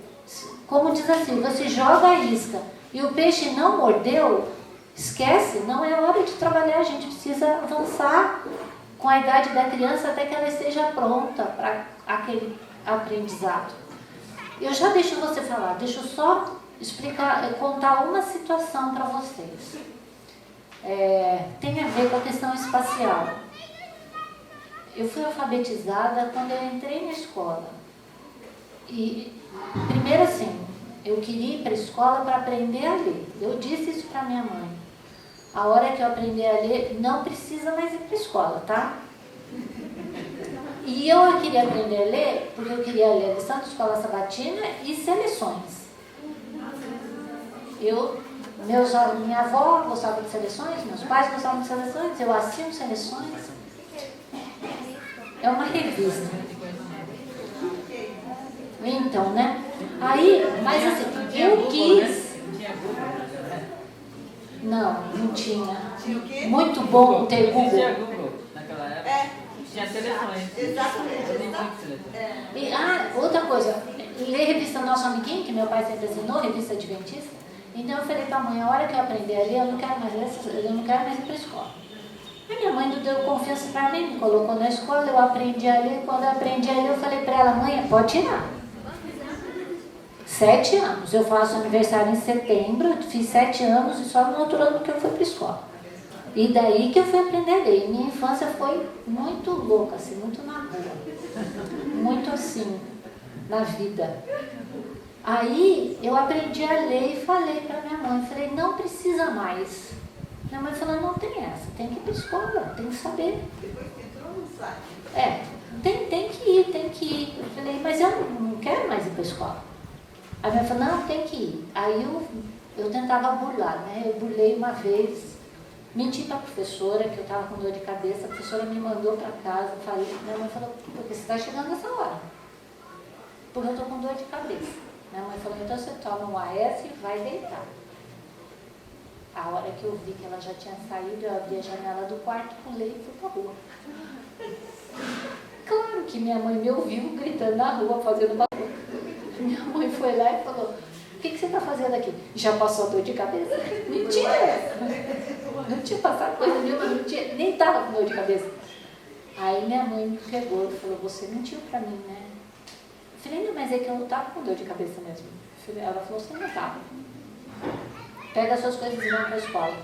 como diz a Silvia, se joga a isca e o peixe não mordeu, esquece, não é hora de trabalhar, a gente precisa avançar com a idade da criança até que ela esteja pronta para aquele aprendizado. Eu já deixo você falar, deixa eu só contar uma situação para vocês. Tem a ver com a questão espacial. Eu fui alfabetizada quando eu entrei na escola. E, primeiro assim, eu queria ir para a escola para aprender a ler. Eu disse isso para minha mãe. A hora que eu aprender a ler, não precisa mais ir para a escola, tá? E eu queria aprender a ler, porque eu queria ler a lição de escola sabatina e seleções. Minha avó gostava de seleções, meus pais gostavam de seleções, eu assino seleções. É uma revista. Então, né? Aí, mas assim, eu quis
tinha Google, né?
Não tinha.
Tinha o quê?
Muito bom ter
Não tinha
Google.
Google naquela época.
É,
Tinha seleções.
exatamente.
Eu li muito seleções.
É.
Outra coisa, ler revista Nosso Amiguinho, que meu pai sempre assinou, revista adventista. Então eu falei pra mãe, a hora que eu aprender a ler, eu não quero mais ir pra escola. Aí minha mãe não deu confiança pra mim, me colocou na escola, eu aprendi a ler. Quando eu aprendi a ler, eu falei pra ela, mãe, pode tirar. 7 anos. Eu faço aniversário em setembro, fiz 7 anos e só no outro ano que eu fui pra escola. E daí que eu fui aprender a ler. Minha infância foi muito louca, assim, muito na rua. Muito assim, na vida. Aí eu aprendi a ler e falei pra minha mãe, falei, não precisa mais. Minha mãe falou, não tem essa, tem que ir pra escola, tem que saber.
Depois que entrou, não sai.
Tem que ir. Eu falei, mas eu não quero mais ir pra escola. Aí minha mãe falou, não, tem que ir. Aí eu tentava burlar, né? Eu burlei uma vez, menti para a professora que eu estava com dor de cabeça, a professora me mandou para casa, minha mãe falou, porque você está chegando nessa hora? Porque eu estou com dor de cabeça. Minha mãe falou, então você toma um AS e vai deitar. A hora que eu vi que ela já tinha saído, eu abri a janela do quarto, pulei e fui para a rua. Claro que minha mãe me ouviu gritando na rua, fazendo barulho. Minha mãe foi lá e falou, o que você está fazendo aqui? Já passou dor de cabeça? Mentira! Não tinha passado coisa nenhuma, nem estava com dor de cabeça. Aí minha mãe me pegou e falou, você mentiu para mim, né? Eu falei, não, mas é que eu não estava com dor de cabeça mesmo. Ela falou, você não estava. Pega as suas coisas e vai para a escola.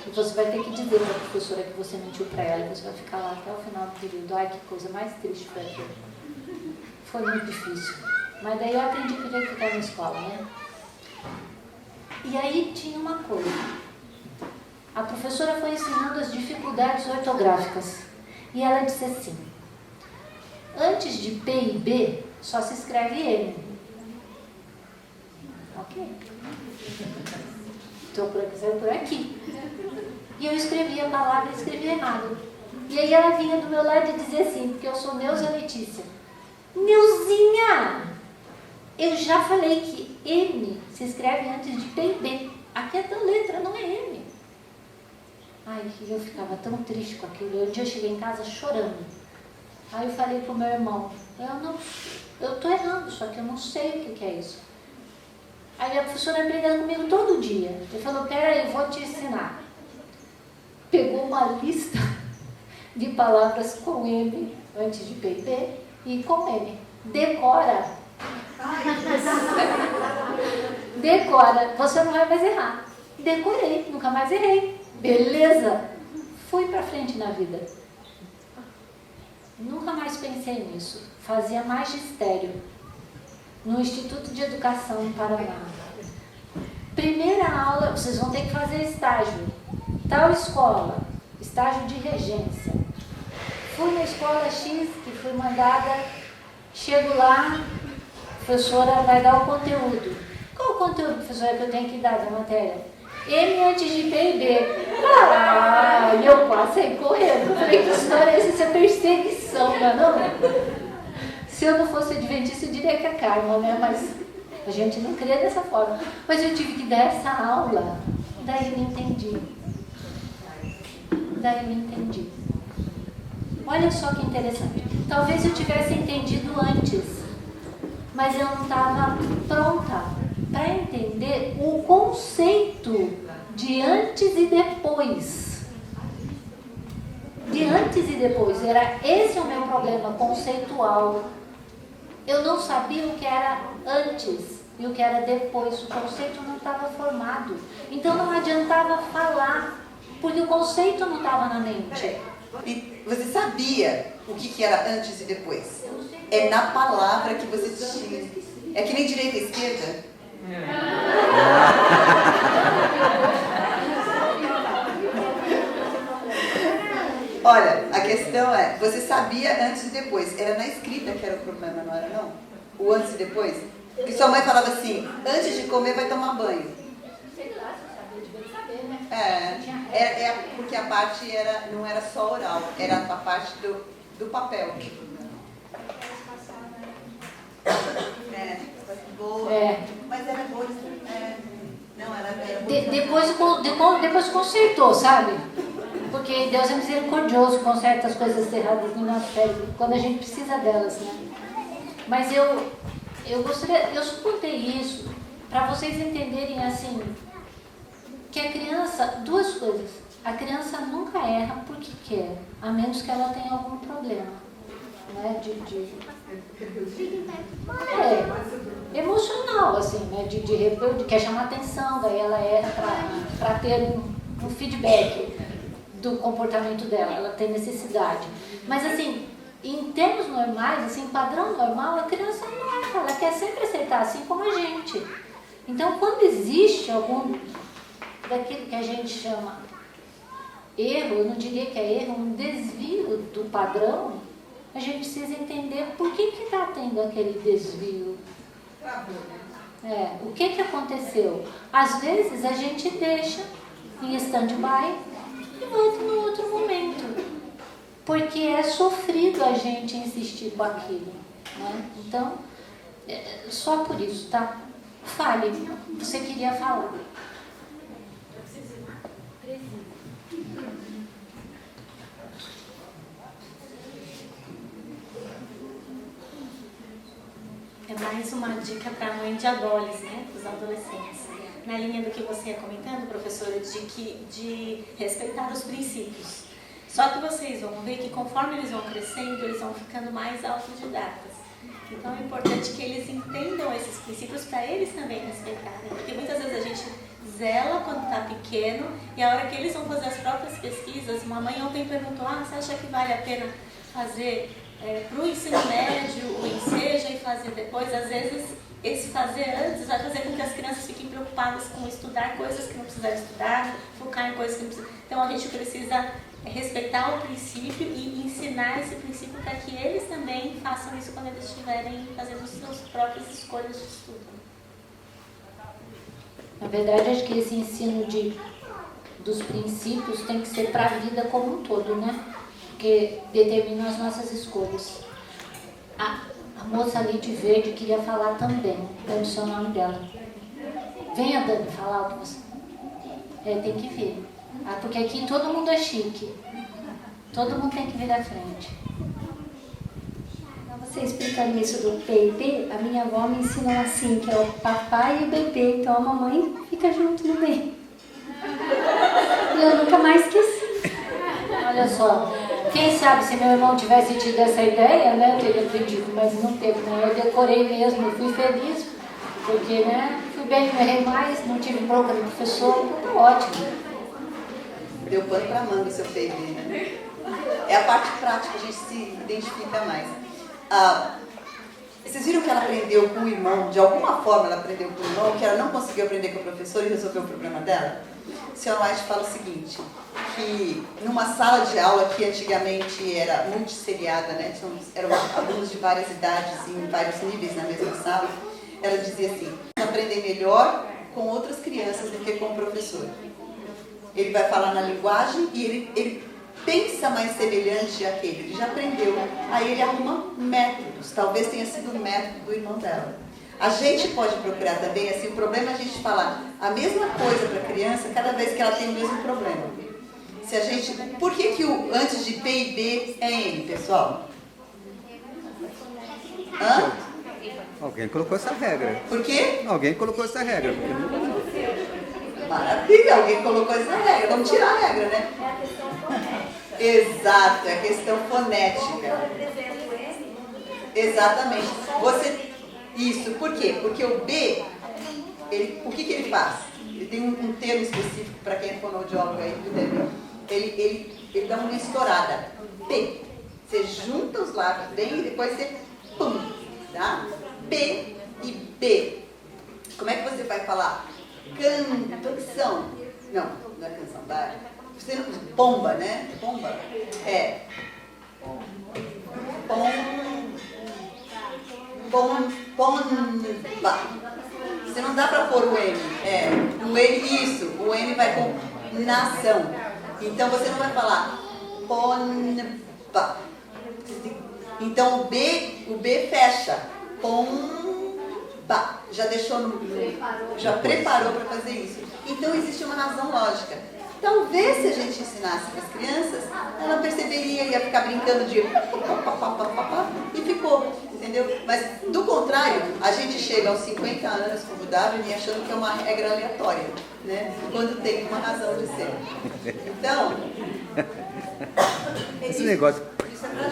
E você vai ter que dizer para a professora que você mentiu para ela e você vai ficar lá até o final do período. Ai, que coisa mais triste foi aquilo. Foi muito difícil. Mas daí eu aprendi que eu tinha que ficar na escola, né? E aí tinha uma coisa. A professora foi ensinando as dificuldades ortográficas. E ela disse assim, antes de P e B, só se escreve M. Ok. Estou por aqui. E eu escrevia a palavra e escrevia errado. E aí ela vinha do meu lado e dizia assim, porque eu sou Neuza Letícia. Neuzinha, eu já falei que M se escreve antes de P e B. Aqui é da letra, não é M. Ai, eu ficava tão triste com aquilo. Um dia eu cheguei em casa chorando. Aí eu falei pro meu irmão, eu tô errando, só que eu não sei o que é isso. Aí a professora brigando comigo todo dia. Ele falou, peraí, eu vou te ensinar. Pegou uma lista de palavras com M antes de P e B e com M. Decora. Decora, você não vai mais errar. Decorei, nunca mais errei. Beleza? Fui pra frente na vida. Nunca mais pensei nisso. Fazia magistério no Instituto de Educação em Paraná. Primeira aula, vocês vão ter que fazer estágio. Tal escola, estágio de regência. Fui na escola X, que fui mandada, chego lá, a professora vai dar o conteúdo. Qual o conteúdo, professora, que eu tenho que dar da matéria? M antes de P e B. Ah, e eu passei correndo. Falei, que história é essa? Isso é perseguição, não é? Se eu não fosse adventista, eu diria que é karma, né? Mas a gente não crê dessa forma. Mas eu tive que dar essa aula. Daí eu entendi. Olha só que interessante. Talvez eu tivesse entendido antes, mas eu não estava pronta para entender o conceito de antes e depois. De antes e depois. Esse o meu problema conceitual. Eu não sabia o que era antes e o que era depois. O conceito não estava formado. Então não adiantava falar, porque o conceito não estava na mente.
E você sabia o que era antes e depois? É na palavra que você tinha. É que nem direita e esquerda. Olha, a questão é, você sabia antes e depois. Era na escrita que era o problema, não era não? O antes e depois? Porque sua mãe falava assim, antes de comer vai tomar banho.
Sei lá, se eu sabia, devia saber, né?
Porque a parte não era só oral, era a parte do papel. Boa. Mas era boa.
depois consertou, sabe? Porque Deus é misericordioso, conserta as coisas erradas no nosso cérebro, quando a gente precisa delas, né? Mas eu só contei isso para vocês entenderem assim, que a criança, duas coisas, a criança nunca erra porque quer, a menos que ela tenha algum problema, né? Emocional, assim, né? De quer chamar atenção, daí ela erra para ter um feedback do comportamento dela, ela tem necessidade. Mas assim, em termos normais, assim, padrão normal, a criança não erra, ela quer sempre acertar, assim como a gente. Então, quando existe algum daquilo que a gente chama erro, eu não diria que é erro, um desvio do padrão, a gente precisa entender por que está tendo aquele desvio. O que aconteceu? Às vezes a gente deixa em stand-by e volta no outro momento, porque é sofrido a gente insistir com aquilo, né? Então, só por isso, tá? Fale, você queria falar.
É mais uma dica para a mãe de adolescentes, né, dos adolescentes. Na linha do que você ia comentando, professora, de respeitar os princípios. Só que vocês vão ver que conforme eles vão crescendo, eles vão ficando mais autodidatas. Então é importante que eles entendam esses princípios para eles também respeitarem. Porque muitas vezes a gente zela quando está pequeno e a hora que eles vão fazer as próprias pesquisas, uma mãe ontem perguntou, você acha que vale a pena fazer para o ensino médio, o enseja e fazer depois? Às vezes esse fazer antes vai fazer com que as crianças fiquem preocupadas com estudar coisas que não precisaram estudar, focar em coisas que não precisam. Então a gente precisa respeitar o princípio e ensinar esse princípio para que eles também façam isso quando eles estiverem fazendo as suas próprias escolhas de estudo.
Na verdade, acho que esse ensino dos princípios tem que ser para a vida como um todo, né? Porque determinam as nossas escolhas. A moça ali de verde queria falar também, dando o seu nome dela. Venha, Dani, falar o que você... tem que vir. Porque aqui todo mundo é chique. Todo mundo tem que vir à frente.
Você explicando isso do P&P, a minha avó me ensinou assim, que é o papai e o bebê, então a mamãe fica junto no meio. E eu nunca mais esqueci.
Olha só, quem sabe se meu irmão tivesse tido essa ideia, né, eu teria aprendido, mas não teve, né? Eu decorei mesmo, eu fui feliz, porque, né, fui bem, não errei mais, não tive bronca do professor, tá ótimo.
Deu pano para manga o seu PIB, né? É a parte prática, a gente se identifica mais. Vocês viram que ela aprendeu com o irmão, de alguma forma ela aprendeu com o irmão, que ela não conseguiu aprender com o professor e resolveu o problema dela? A senhora White fala o seguinte, que numa sala de aula que antigamente era multisseriada, né, eram alunos de várias idades e em vários níveis na mesma sala, ela dizia assim, aprender melhor com outras crianças do que com o professor. Ele vai falar na linguagem e ele pensa mais semelhante àquele, ele já aprendeu. Aí ele arruma métodos, talvez tenha sido o método do irmão dela. A gente pode procurar também, assim, o problema é a gente falar a mesma coisa para a criança cada vez que ela tem o mesmo problema. Se a gente, por que o antes de P e B é M, pessoal? Hã?
Alguém colocou essa regra.
Por quê?
Alguém colocou essa regra.
Maravilha, alguém colocou essa regra. Vamos tirar a regra, né?
É a questão fonética.
Exato, é a questão fonética. Exatamente. Isso, por quê? Porque o B, o que ele faz? Ele tem um termo específico para quem é fonoaudiólogo aí, entendeu? Ele dá uma estourada. B. Você junta os lábios bem e depois você pum, tá? B e B. Como é que você vai falar? Canção. Não é canção, vai. Você não, pomba, né? Pomba. É. Pomba. Você não dá para pôr o M. O M, isso. O M vai com nação. Então você não vai falar pomba. Então o B fecha. Pomba. já deixou já preparou para fazer isso. Então existe uma razão lógica. Talvez se a gente ensinasse para as crianças, ela perceberia, ia ficar brincando de e ficou, entendeu? Mas do contrário, a gente chega aos 50 anos como Davi achando que é uma regra aleatória, né? Quando tem uma razão de ser. Então,
Esse negócio.
isso é pra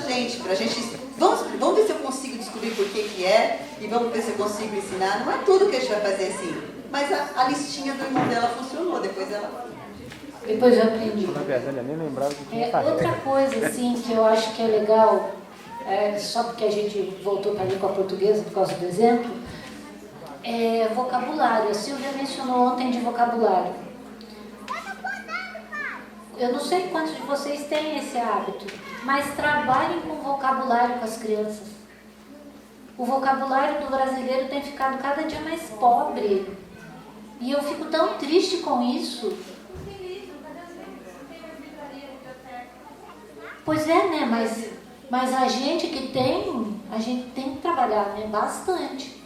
gente. Vamos ver se eu consigo descobrir por que é e vamos ver se eu consigo ensinar. Não é tudo que a gente vai fazer assim, mas a listinha do irmão dela funcionou, depois
eu aprendi.
Na verdade, eu nem lembrava que tinha essa
Outra
regra.
coisa, assim, que eu acho que é legal, só porque a gente voltou para a língua portuguesa por causa do exemplo, é vocabulário. A Silvia mencionou ontem de vocabulário. Eu não sei quantos de vocês têm esse hábito, mas trabalhem com vocabulário com as crianças. O vocabulário do brasileiro tem ficado cada dia mais pobre. E eu fico tão triste com isso. Pois é, né? Mas a gente tem que trabalhar, né? Bastante.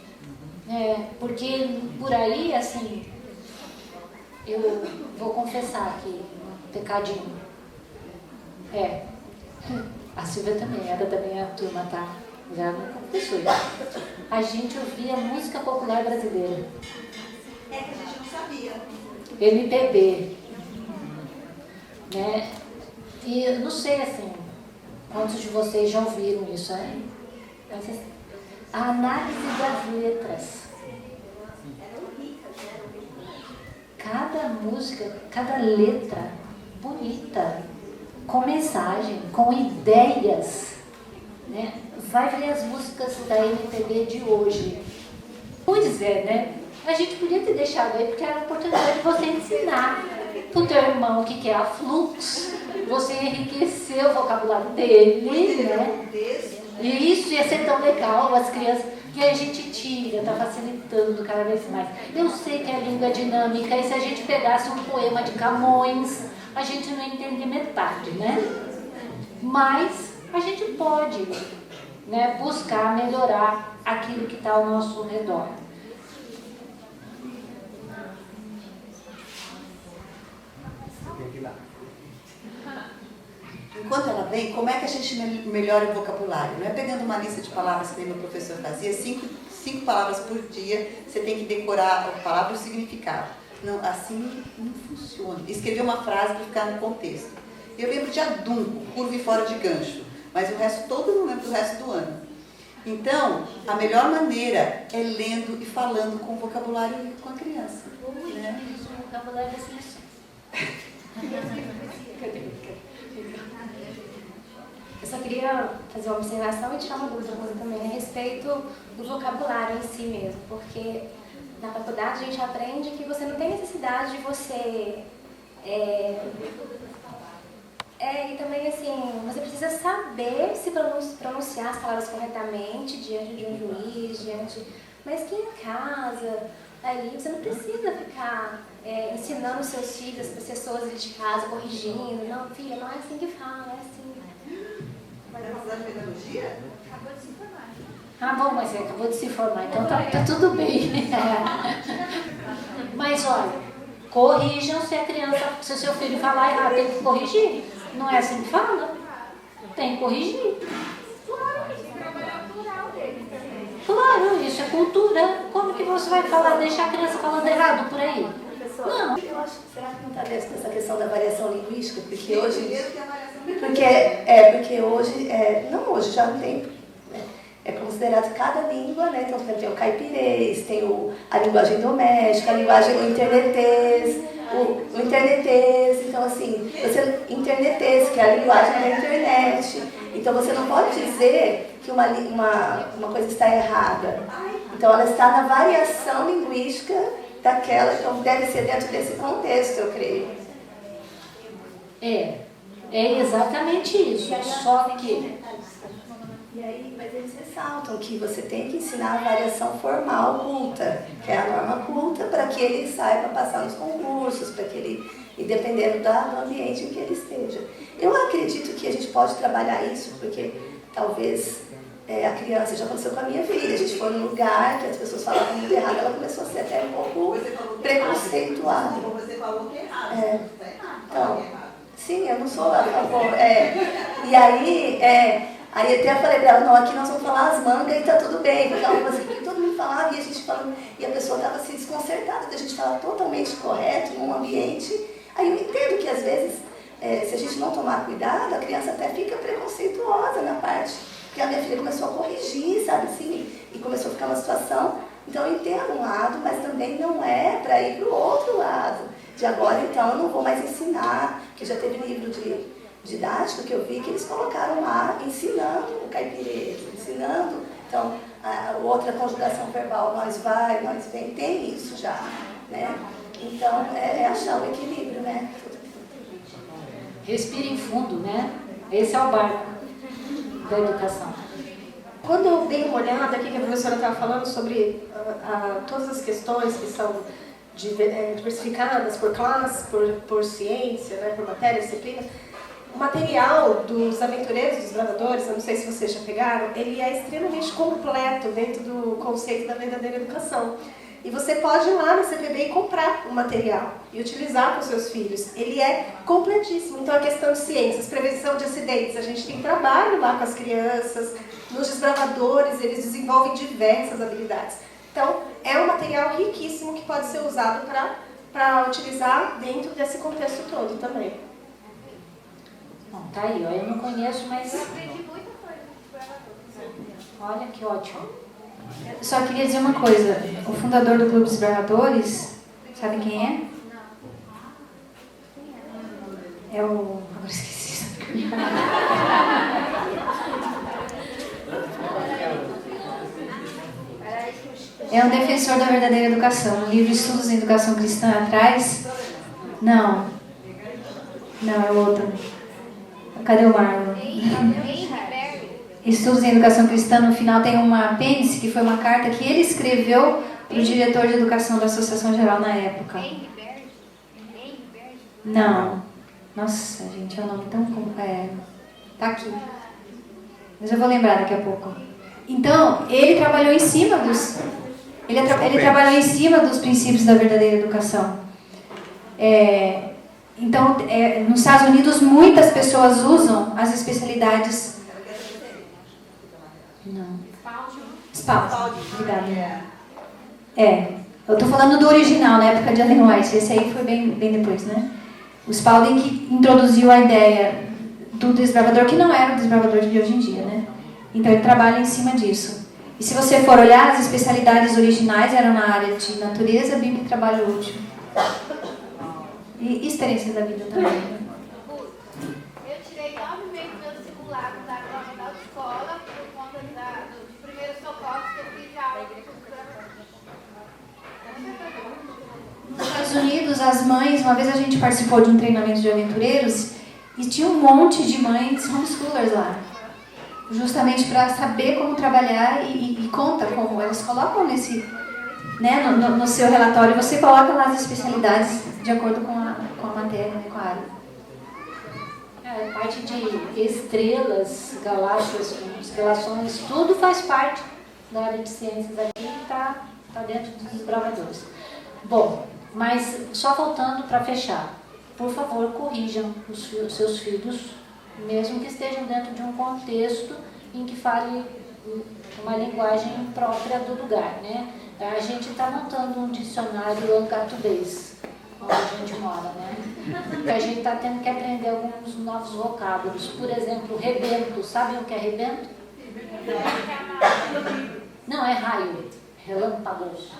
Porque por aí, assim, eu vou confessar aqui, um pecadinho. A Silvia também, ela também é a turma, tá? Já não confessou. A gente ouvia música popular brasileira.
É que a gente não sabia.
MPB. Né? E eu não sei, assim, quantos de vocês já ouviram isso aí? A análise das letras. Cada música, cada letra bonita, com mensagem, com ideias, né? Vai ver as músicas da MPB de hoje. Pois é, né? A gente podia ter deixado aí, porque era a oportunidade de você ensinar pro teu irmão o que é a fluxo, você enriquecer o vocabulário dele, né? E isso ia ser tão legal, as crianças, que a gente tira, tá facilitando cada vez mais. Eu sei que a língua é dinâmica, e se a gente pegasse um poema de Camões, a gente não entende metade, né? Mas a gente pode, né, buscar melhorar aquilo que está ao nosso redor.
Enquanto ela vem, como é que a gente melhora o vocabulário? Não é pegando uma lista de palavras que meu professor fazia, cinco palavras por dia, você tem que decorar a palavra e o significado. Não, assim não funciona. Escrever uma frase para ficar no contexto. Eu lembro de adunco, curva e fora de gancho, mas o resto todo eu não lembro do resto do ano. Então, a melhor maneira é lendo e falando com o vocabulário com a criança. Né?
O vocabulário das lições.
Eu só queria fazer uma observação e tirar uma dúvida também a respeito do vocabulário em si mesmo, porque na faculdade a gente aprende que você não tem necessidade de você... e também, assim, você precisa saber se pronunciar as palavras corretamente diante de um juiz, mas que em casa, ali, você não precisa ficar ensinando os seus filhos, as pessoas ali de casa, corrigindo. Não, filha, não é assim que fala, é assim.
Vai na faculdade de pedagogia?
Acabou de se formar.
Ah, bom, mas você acabou de se formar, então tá tudo bem. Mas olha, corrijam se a criança, se o seu filho falar errado, tem que corrigir. Não é assim que fala? Tem que corrigir. Claro, isso é cultura. Como que você vai falar, deixar a criança falando errado por aí? Não.
Eu acho que será que não está dentro dessa questão da variação linguística? Porque hoje.
Primeiro que a avaliação
Porque hoje, não hoje, já há um tempo, né? É considerado cada língua, né? Então, por exemplo, tem o caipirês, tem a linguagem doméstica, o internetês, o internetês, então assim, internetês, que é a linguagem da internet. Então você não pode dizer que uma coisa está errada. Então ela está na variação linguística daquela, então deve ser dentro desse contexto, eu creio.
É exatamente isso, só que...
E aí, mas eles ressaltam que você tem que ensinar a variação formal culta, que é a norma culta, para que ele saiba passar nos concursos, para que ele, e dependendo do ambiente em que ele esteja. Eu acredito que a gente pode trabalhar isso, porque talvez
a criança, já aconteceu com a minha filha, a gente foi num lugar que as pessoas falavam muito errado, ela começou a ser até um pouco preconceituada.
Você falou que é errado. Está errado.
Então, sim, eu não sou a favor. E aí, aí até eu falei pra ela, não, aqui nós vamos falar as mangas e tá tudo bem, porque ela falou assim, que todo mundo falava e a gente falando, e a pessoa estava assim desconcertada da gente falar totalmente correto num ambiente. Aí eu entendo que às vezes, se a gente não tomar cuidado, a criança até fica preconceituosa na parte. Porque a minha filha começou a corrigir, sabe assim, e começou a ficar uma situação. Então eu entendo um lado, mas também não é para ir para o outro lado. De agora, então, eu não vou mais ensinar, porque já teve livro de didático que eu vi que eles colocaram lá, ensinando o caipirês, ensinando, então, a outra conjugação verbal, nós vai, nós vem, tem isso já, né? Então, é achar o equilíbrio, né?
Respirem fundo, né? Esse é o barco da educação.
Quando eu dei uma olhada aqui que a professora estava falando sobre todas as questões que são diversificadas por classe, por ciência, né, por matéria, disciplina, o material dos aventureiros, dos bravadores, eu não sei se vocês já pegaram, ele é extremamente completo dentro do conceito da verdadeira educação. E você pode ir lá no CPB e comprar o material e utilizar com seus filhos. Ele é completíssimo. Então, a questão de ciências, prevenção de acidentes, a gente tem trabalho lá com as crianças, nos desbravadores, eles desenvolvem diversas habilidades. Então, é um material riquíssimo que pode ser usado para utilizar dentro desse contexto todo também.
Bom, tá aí, ó, eu não conheço, mas...
Eu aprendi muita coisa com os bravadores.
Olha que ótimo.
Eu só queria dizer uma coisa. O fundador do Clube dos Bravadores, sabe quem é? É o... Agora esqueci. É um defensor da verdadeira educação. O livro Estudos em Educação Cristã atrás. Não. Não, é outro. Cadê o Marlon? Estudos em Educação Cristã, no final tem uma apêndice, que foi uma carta que ele escreveu para o diretor de educação da Associação Geral na época. Não. Nossa, gente, é um nome tão... tá aqui. Mas eu vou lembrar daqui a pouco. Então, ele trabalhou em cima dos... Ele trabalhou em cima dos princípios da verdadeira educação. Então, nos Estados Unidos, muitas pessoas usam as especialidades... Não. Spalding. Obrigada. Eu estou falando do original, na época de Ellen White. Esse aí foi bem depois, né? O Spalding que introduziu a ideia do desbravador, que não era o desbravador de hoje em dia, né? Então, ele trabalha em cima disso. E se você for olhar, as especialidades originais eram na área de natureza, Bíblia e trabalho útil. E experiências da vida também.
Eu tirei 9,5 do meu discipulado da prova da autoescola por conta dos primeiros socorros que eu fiz a aula de
Nos Estados Unidos, as mães, uma vez a gente participou de um treinamento de aventureiros e tinha um monte de mães homeschoolers lá. Justamente para saber como trabalhar e conta como elas colocam nesse, né, no seu relatório, você coloca lá as especialidades de acordo com a matéria, né, com a área.
A parte de estrelas, galáxias, constelações, tudo faz parte da área de ciências aqui e está dentro dos desbravadores. Bom, mas só voltando para fechar, por favor, corrijam os seus filhos, mesmo que estejam dentro de um contexto em que fale uma linguagem própria do lugar, né? A gente está montando um dicionário angatudês, onde a gente mora, né? E a gente está tendo que aprender alguns novos vocábulos. Por exemplo, rebento. Sabem o que é rebento? Não, é raio. Relâmpagos.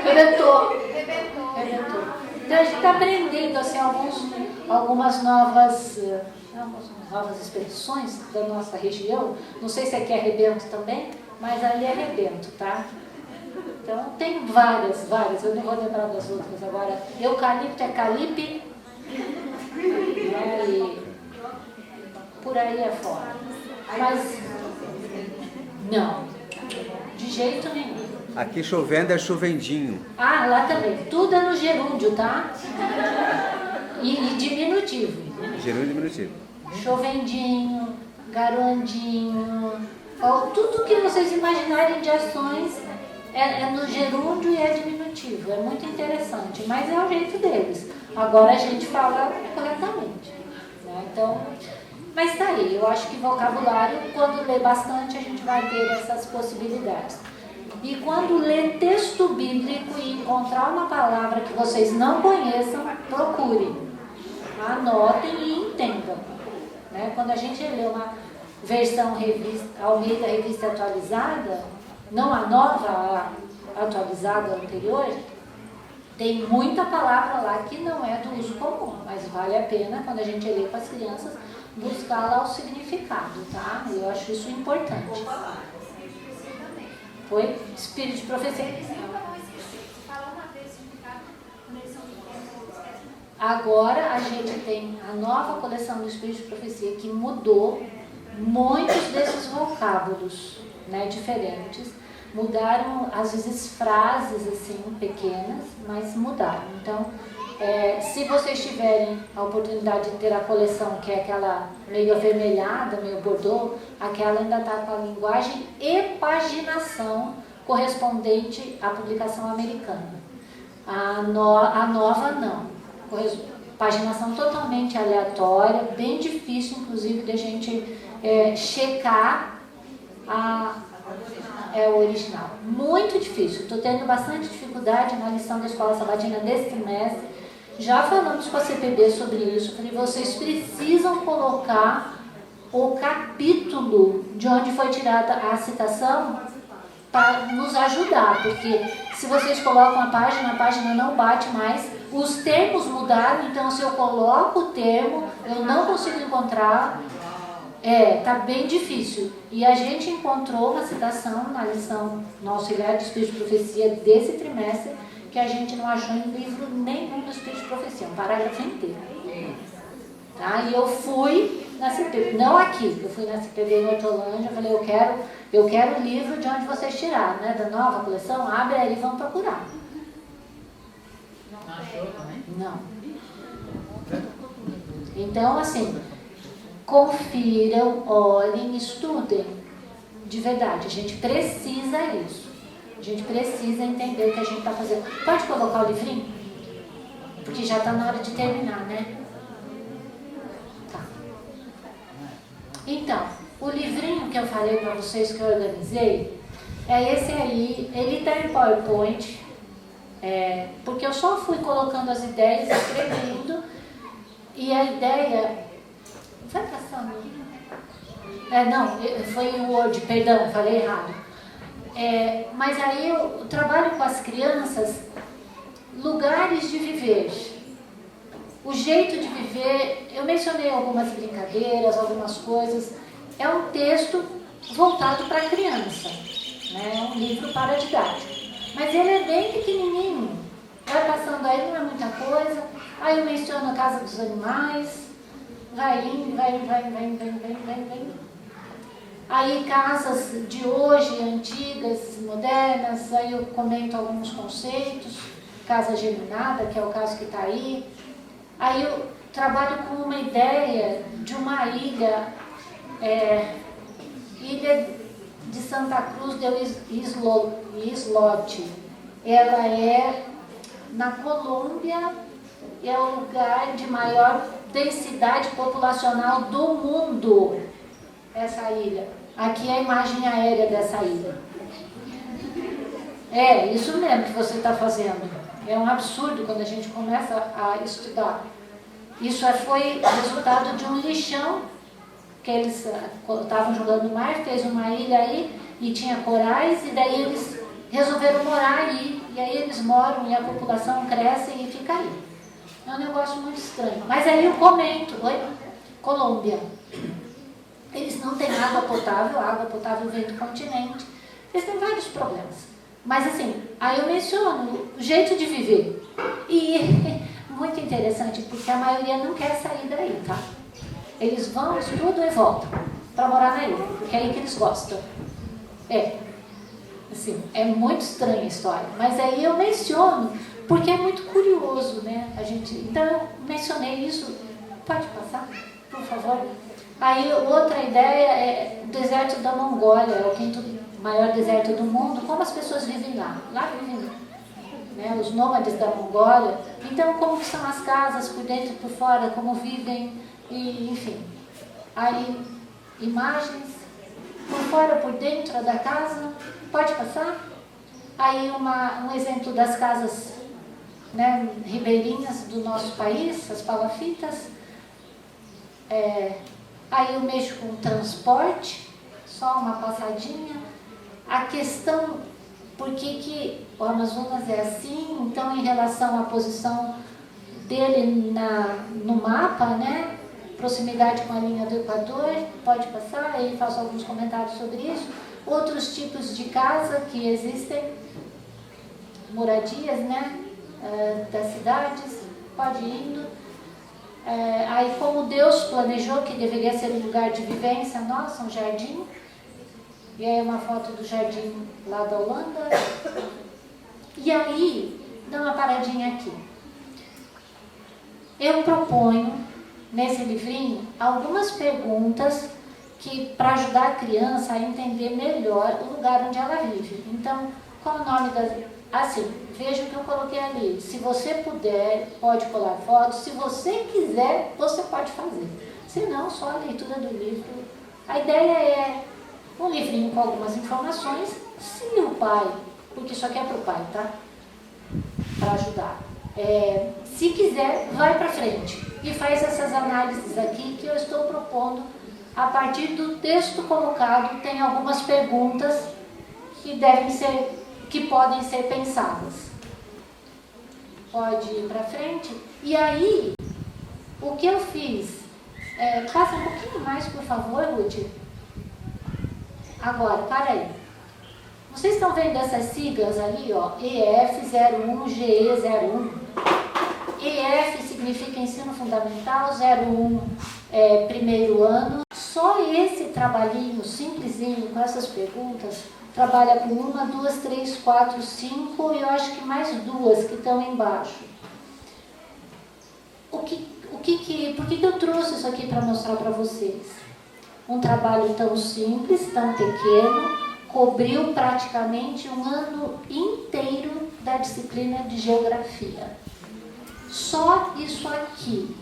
Rebentou. Então a gente está aprendendo assim, algumas novas expressões da nossa região. Não sei se aqui é rebento também, mas ali é rebento, tá? Então tem várias, eu não vou lembrar das outras agora. Eucalipto é calipe, e por aí é fora. Mas não, de jeito nenhum.
Aqui chovendo é chuvendinho.
Ah, lá também. Tudo é no gerúndio, tá? E diminutivo.
Gerúndio diminutivo.
Chovendinho, garoandinho, tudo que vocês imaginarem de ações é no gerúndio e é diminutivo. É muito interessante, mas é o jeito deles. Agora a gente fala corretamente, né? Então, mas tá aí, eu acho que vocabulário, quando lê bastante, a gente vai ter essas possibilidades. E quando lê texto bíblico e encontrar uma palavra que vocês não conheçam, procurem, anotem e entendam, né? Quando a gente lê uma versão Almeida Revista Atualizada, não a nova, a atualizada anterior, tem muita palavra lá que não é do uso comum, mas vale a pena, quando a gente lê com as crianças, buscar lá o significado, tá? Eu acho isso importante. Foi? Espírito de profecia. Agora a gente tem a nova coleção do Espírito de Profecia que mudou muitos desses vocábulos, né, diferentes. Mudaram, às vezes, frases assim, pequenas, mas mudaram. Então, se vocês tiverem a oportunidade de ter a coleção, que é aquela meio avermelhada, meio bordô, aquela ainda está com a linguagem e paginação correspondente à publicação americana. A nova não. Paginação totalmente aleatória, bem difícil, inclusive, de a gente checar o original. Muito difícil. Estou tendo bastante dificuldade na lição da Escola Sabatina desse trimestre. Já falamos com a CPB sobre isso. Falei, vocês precisam colocar o capítulo de onde foi tirada a citação para nos ajudar, porque se vocês colocam a página não bate mais. Os termos mudaram, então se eu coloco o termo, eu não consigo encontrar. Tá bem difícil. E a gente encontrou uma citação na lição no auxiliar de Espírito de Profecia desse trimestre, que a gente não achou em livro nenhum do Espírito de Profecia, um parágrafo inteiro. Tá? E eu fui na CPB, não aqui, eu fui na CPB em Hortolândia, falei, eu quero o livro de onde vocês tiraram, né, da nova coleção, abre aí e vamos procurar.
Não achou também?
Não. Então, assim, confiram, olhem, estudem. De verdade, a gente precisa isso. A gente precisa entender o que a gente está fazendo. Pode colocar o livrinho? Porque já está na hora de terminar, né? Tá. Então, o livrinho que eu falei para vocês que eu organizei, é esse aí. Ele está em PowerPoint, porque eu só fui colocando as ideias, escrevendo, e a ideia... Vai passando. Não, foi em Word, perdão, falei errado. Mas aí eu trabalho com as crianças lugares de viver. O jeito de viver, eu mencionei algumas brincadeiras, algumas coisas. É um texto voltado para a criança, né? É um livro para didático. Mas ele é bem pequenininho. Vai passando aí, não é muita coisa. Aí eu menciono a Casa dos Animais. Vai indo, vai. Aí casas de hoje, antigas, modernas, aí eu comento alguns conceitos. Casa geminada, que é o caso que está aí. Aí eu trabalho com uma ideia de uma ilha, Ilha de Santa Cruz de Islote. Ela é na Colômbia, é o lugar de maior densidade populacional do mundo, essa ilha. Aqui é a imagem aérea dessa ilha. É isso mesmo que você está fazendo. É um absurdo quando a gente começa a estudar. Isso foi resultado de um lixão que eles estavam jogando no mar, fez uma ilha aí e tinha corais, e daí eles resolveram morar aí. E aí eles moram e a população cresce e fica aí. É um negócio muito estranho. Mas aí eu comento, Colômbia. Eles não têm água potável vem do continente. Eles têm vários problemas. Mas assim, aí eu menciono o jeito de viver. E muito interessante, porque a maioria não quer sair daí, tá? Eles vão, estudam e voltam para morar na ilha, porque é aí que eles gostam. Assim, é muito estranha a história. Mas aí eu menciono, porque é muito curioso, né? Então eu mencionei isso. Pode passar, por favor? Aí outra ideia é o deserto da Mongólia, é o quinto maior deserto do mundo. Como as pessoas vivem lá? Lá vivem, né, os nômades da Mongólia. Então, como que são as casas por dentro e por fora, como vivem, e, enfim. Aí, imagens por fora, por dentro da casa, pode passar? Aí um exemplo das casas, né, ribeirinhas do nosso país, as palafitas. Aí eu mexo com transporte, só uma passadinha. A questão, por que o Amazonas é assim, então em relação à posição dele no mapa, né? Proximidade com a linha do Equador, pode passar, aí faço alguns comentários sobre isso. Outros tipos de casa que existem, moradias, né? Das cidades, pode ir indo. Aí como Deus planejou que deveria ser um lugar de vivência nossa, um jardim. E aí uma foto do jardim lá da Holanda. E aí, dá uma paradinha aqui. Eu proponho, nesse livrinho, algumas perguntas para ajudar a criança a entender melhor o lugar onde ela vive. Então, qual o nome das... Assim, veja o que eu coloquei ali. Se você puder, pode colar fotos. Se você quiser, você pode fazer. Se não, só a leitura do livro. A ideia é um livrinho com algumas informações. Se o pai, porque isso aqui é para o pai, tá? Para ajudar. Se quiser, vai para frente e faz essas análises aqui que eu estou propondo. A partir do texto colocado, tem algumas perguntas que podem ser pensadas. Pode ir para frente. E aí, o que eu fiz? Passa um pouquinho mais, por favor, Ruth. Agora, para aí. Vocês estão vendo essas siglas ali, ó? EF01, GE01. EF significa ensino fundamental, 01 é primeiro ano. Só esse trabalhinho simplesinho com essas perguntas trabalha com 1, 2, 3, 4, 5 e eu acho que mais 2 que estão embaixo. Por que eu trouxe isso aqui para mostrar para vocês? Um trabalho tão simples, tão pequeno, cobriu praticamente um ano inteiro da disciplina de geografia. Só isso aqui.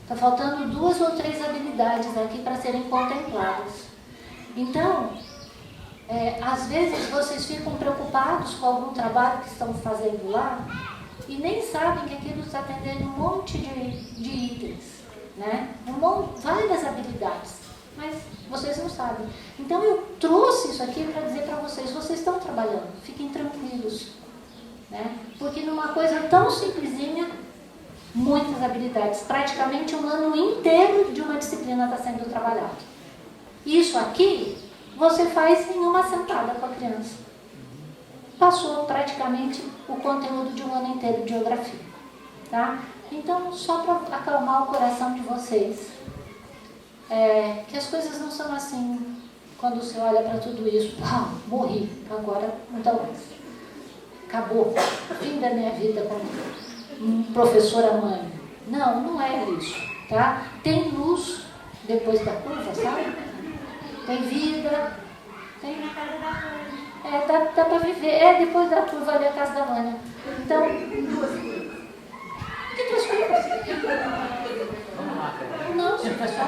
Está faltando 2 ou 3 habilidades aqui para serem contempladas. Então, às vezes vocês ficam preocupados com algum trabalho que estão fazendo lá e nem sabem que aquilo está atendendo um monte de itens, né? Várias habilidades, mas vocês não sabem. Então eu trouxe isso aqui para dizer para vocês estão trabalhando, fiquem tranquilos, né? Porque numa coisa tão simplesinha, muitas habilidades, praticamente um ano inteiro de uma disciplina está sendo trabalhado. Isso aqui você faz em uma sentada com a criança. Passou praticamente o conteúdo de um ano inteiro de geografia, tá? Então, só para acalmar o coração de vocês, que as coisas não são assim, quando você olha para tudo isso, morri, agora não dá mais. Acabou, fim da minha vida como professora mãe. Não é isso, tá? Tem luz depois da curva, sabe? Tem vida, tem na casa da mãe. Dá para viver. Depois da curva ali a casa da Vânia. Então, tem 2 curvas. Que 2 curvas? Não, gente, é só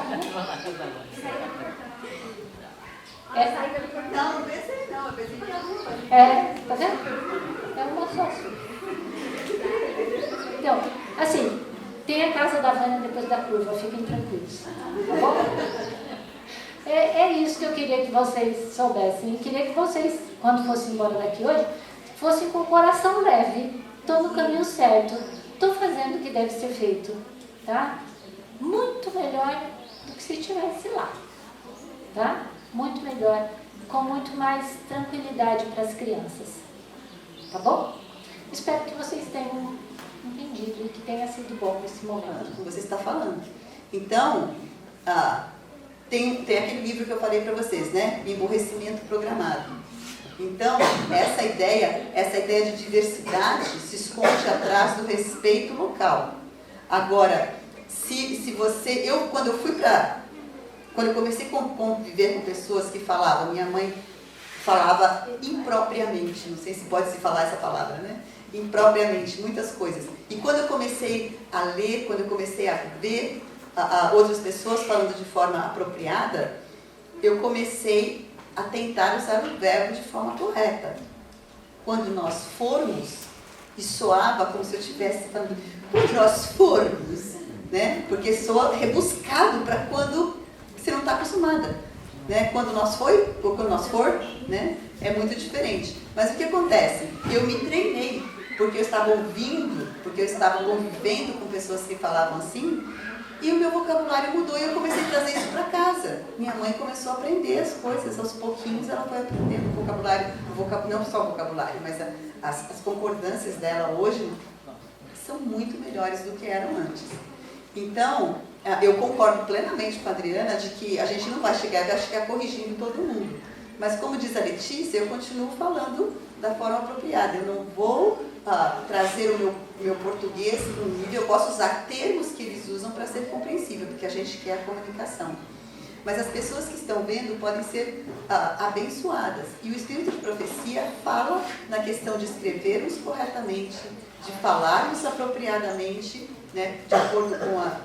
Não pensei não, eu pensei que era uma.
Tá vendo? É uma só. Então, assim, tem a casa da Vânia depois da curva, fiquem tranquilos. Tá bom? É isso que eu queria que vocês soubessem. E queria que vocês, quando fossem embora daqui hoje, fossem com o coração leve. Estou no caminho certo. Estou fazendo o que deve ser feito. Tá? Muito melhor do que se estivesse lá. Tá? Muito melhor. Com muito mais tranquilidade para as crianças. Tá bom? Espero que vocês tenham entendido e que tenha sido bom esse momento.
Você está falando. Então, tem aquele livro que eu falei para vocês, né? Emborrecimento programado. Então, essa ideia de diversidade se esconde atrás do respeito local. Agora, quando eu fui para quando eu comecei a conviver com pessoas que falavam, minha mãe falava impropriamente, não sei se pode se falar essa palavra, né? Impropriamente, muitas coisas. E quando eu comecei a ler, quando eu comecei a ver outras pessoas falando de forma apropriada, eu comecei a tentar usar o verbo de forma correta. Quando nós formos, e soava como se eu estivesse falando, quando nós formos, né? Porque soa rebuscado para quando você não está acostumada. Né? Quando nós foi, ou quando nós for, né? É muito diferente. Mas o que acontece? Eu me treinei, porque eu estava ouvindo, porque eu estava convivendo com pessoas que falavam assim, e o meu vocabulário mudou e eu comecei a trazer isso para casa. Minha mãe começou a aprender as coisas, aos pouquinhos ela foi aprendendo o vocabulário, não só o vocabulário, mas as concordâncias dela hoje são muito melhores do que eram antes. Então, eu concordo plenamente com a Adriana de que a gente não vai chegar corrigindo todo mundo. Mas como diz a Letícia, eu continuo falando da forma apropriada. Eu não vou trazer o meu português no nível, eu posso usar termos que eles usam para ser compreensível, porque a gente quer a comunicação. Mas as pessoas que estão vendo podem ser abençoadas. E o Espírito de Profecia fala na questão de escrevermos corretamente, de falarmos apropriadamente, né, de acordo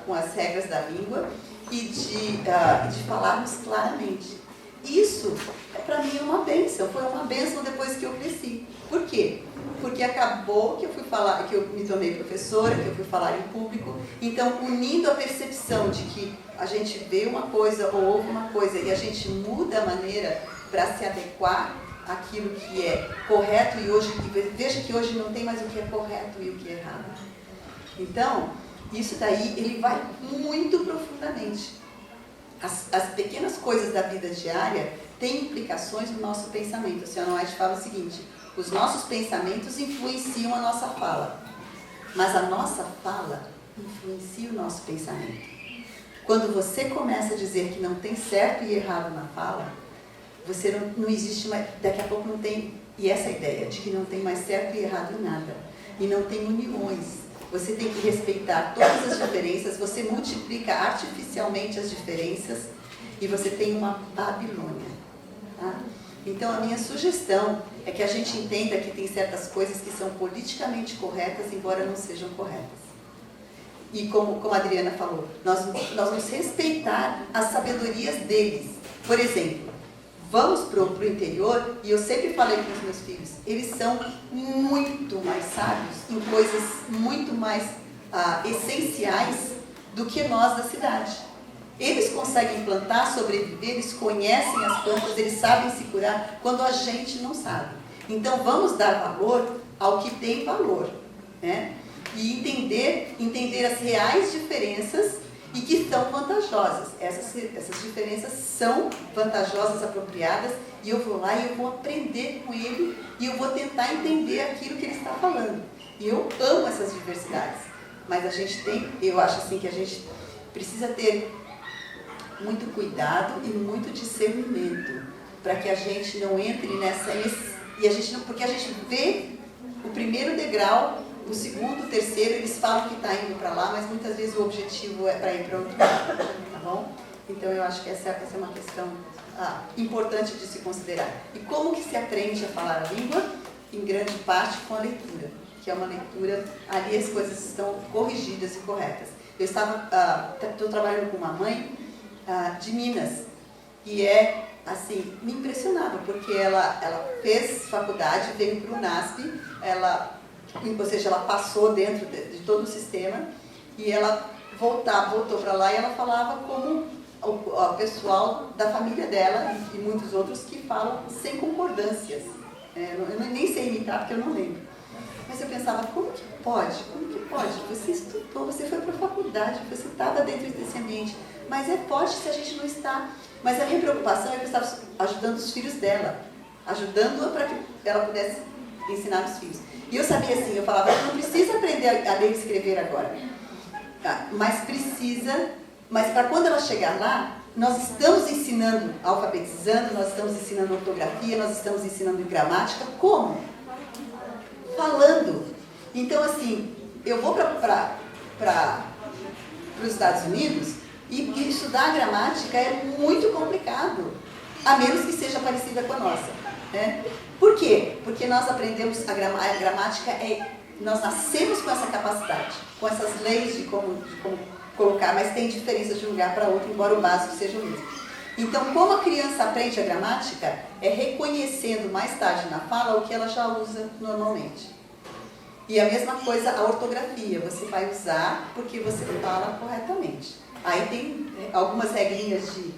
com as regras da língua e de falarmos claramente. Isso, para mim, é uma bênção. Foi uma bênção depois que eu cresci. Por quê? Porque acabou que eu me tornei professora, que eu fui falar em público. Então, unindo a percepção de que a gente vê uma coisa ou ouve uma coisa e a gente muda a maneira para se adequar àquilo que é correto veja que hoje não tem mais o que é correto e o que é errado. Então, isso daí, ele vai muito profundamente. As pequenas coisas da vida diária têm implicações no nosso pensamento. A senhora White fala o seguinte, os nossos pensamentos influenciam a nossa fala, mas a nossa fala influencia o nosso pensamento. Quando você começa a dizer que não tem certo e errado na fala, você não existe mais, daqui a pouco não tem, e essa ideia de que não tem mais certo e errado em nada, e não tem uniões. Você tem que respeitar todas as diferenças, você multiplica artificialmente as diferenças e você tem uma Babilônia. Tá? Então, a minha sugestão é que a gente entenda que tem certas coisas que são politicamente corretas, embora não sejam corretas. E como a Adriana falou, nós vamos respeitar as sabedorias deles. Por exemplo, vamos para o interior, e eu sempre falei com os meus filhos, eles são muito mais sábios em coisas muito mais essenciais do que nós da cidade. Eles conseguem plantar, sobreviver, eles conhecem as plantas, eles sabem se curar, quando a gente não sabe. Então vamos dar valor ao que tem valor, né? E entender as reais diferenças e que são vantajosas. Essas diferenças são vantajosas, apropriadas, e eu vou lá e eu vou aprender com ele e eu vou tentar entender aquilo que ele está falando. E eu amo essas diversidades. Mas eu acho assim que a gente precisa ter muito cuidado e muito discernimento para que a gente não entre porque a gente vê o primeiro degrau, o segundo, o terceiro, eles falam que está indo para lá, mas muitas vezes o objetivo é para ir para outro lado, tá bom? Então eu acho que essa é uma questão importante de se considerar. E como que se aprende a falar a língua? Em grande parte com a leitura, que é uma leitura, ali as coisas estão corrigidas e corretas. Eu estou trabalhando com uma mãe de Minas, e assim, me impressionava, porque ela fez faculdade, veio para o NASP, ou seja, ela passou dentro de todo o sistema, e ela voltou para lá e ela falava como o pessoal da família dela e muitos outros que falam sem concordâncias. Eu nem sei imitar porque eu não lembro. Mas eu pensava, como que pode? Você estudou, você foi para a faculdade, você estava dentro desse ambiente. Mas pode se a gente não está. Mas a minha preocupação é que eu estava ajudando os filhos dela, ajudando-a para que ela pudesse ensinar os filhos. E eu sabia assim, eu falava, não precisa aprender a ler e escrever agora. Mas para quando ela chegar lá, nós estamos ensinando, alfabetizando, nós estamos ensinando ortografia, nós estamos ensinando gramática. Como? Falando. Então, assim, eu vou para os Estados Unidos, E estudar a gramática é muito complicado, a menos que seja parecida com a nossa. Né? Por quê? Porque nós aprendemos a gramática, nós nascemos com essa capacidade, com essas leis de como colocar, mas tem diferença de um lugar para outro, embora o básico seja o mesmo. Então, como a criança aprende a gramática, é reconhecendo mais tarde na fala o que ela já usa normalmente. E a mesma coisa a ortografia, você vai usar porque você fala corretamente. Aí tem algumas regrinhas de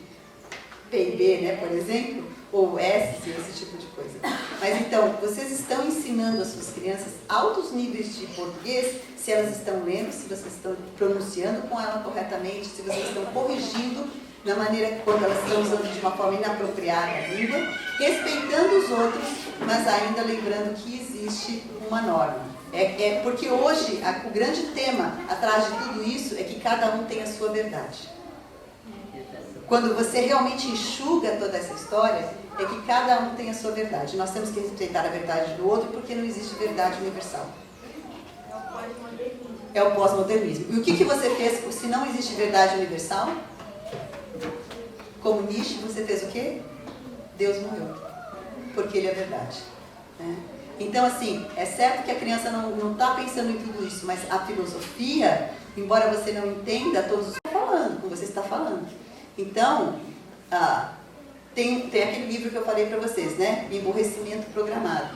P&B, né, por exemplo, ou S, esse tipo de coisa. Mas então, vocês estão ensinando as suas crianças altos níveis de português, se elas estão lendo, se vocês estão pronunciando com ela corretamente, se vocês estão corrigindo na maneira quando elas estão usando de uma forma inapropriada a língua, respeitando os outros, mas ainda lembrando que existe uma norma. Porque hoje, o grande tema atrás de tudo isso é que cada um tem a sua verdade. Quando você realmente enxuga toda essa história, é que cada um tem a sua verdade. Nós temos que respeitar a verdade do outro, porque não existe verdade universal. É o pós-modernismo. E o que você fez se não existe verdade universal? Como Nietzsche, você fez o quê? Deus morreu. Porque ele é verdade. Né? Então, assim, é certo que a criança não está pensando em tudo isso, mas a filosofia, embora você não entenda todos os que você está falando. Então, tem aquele livro que eu falei para vocês, né? Emborrecimento programado.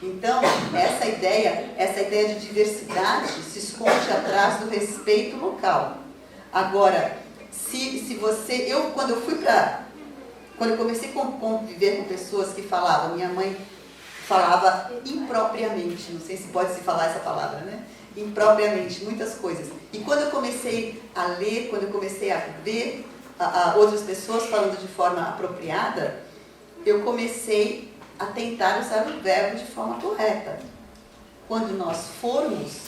Então, essa ideia de diversidade se esconde atrás do respeito local. Agora, quando eu comecei a conviver com pessoas que falavam, minha mãe falava impropriamente, não sei se pode se falar essa palavra, né? Impropriamente, muitas coisas. E quando eu comecei a ler, quando eu comecei a ver outras pessoas falando de forma apropriada, eu comecei a tentar usar o verbo de forma correta. Quando nós formos,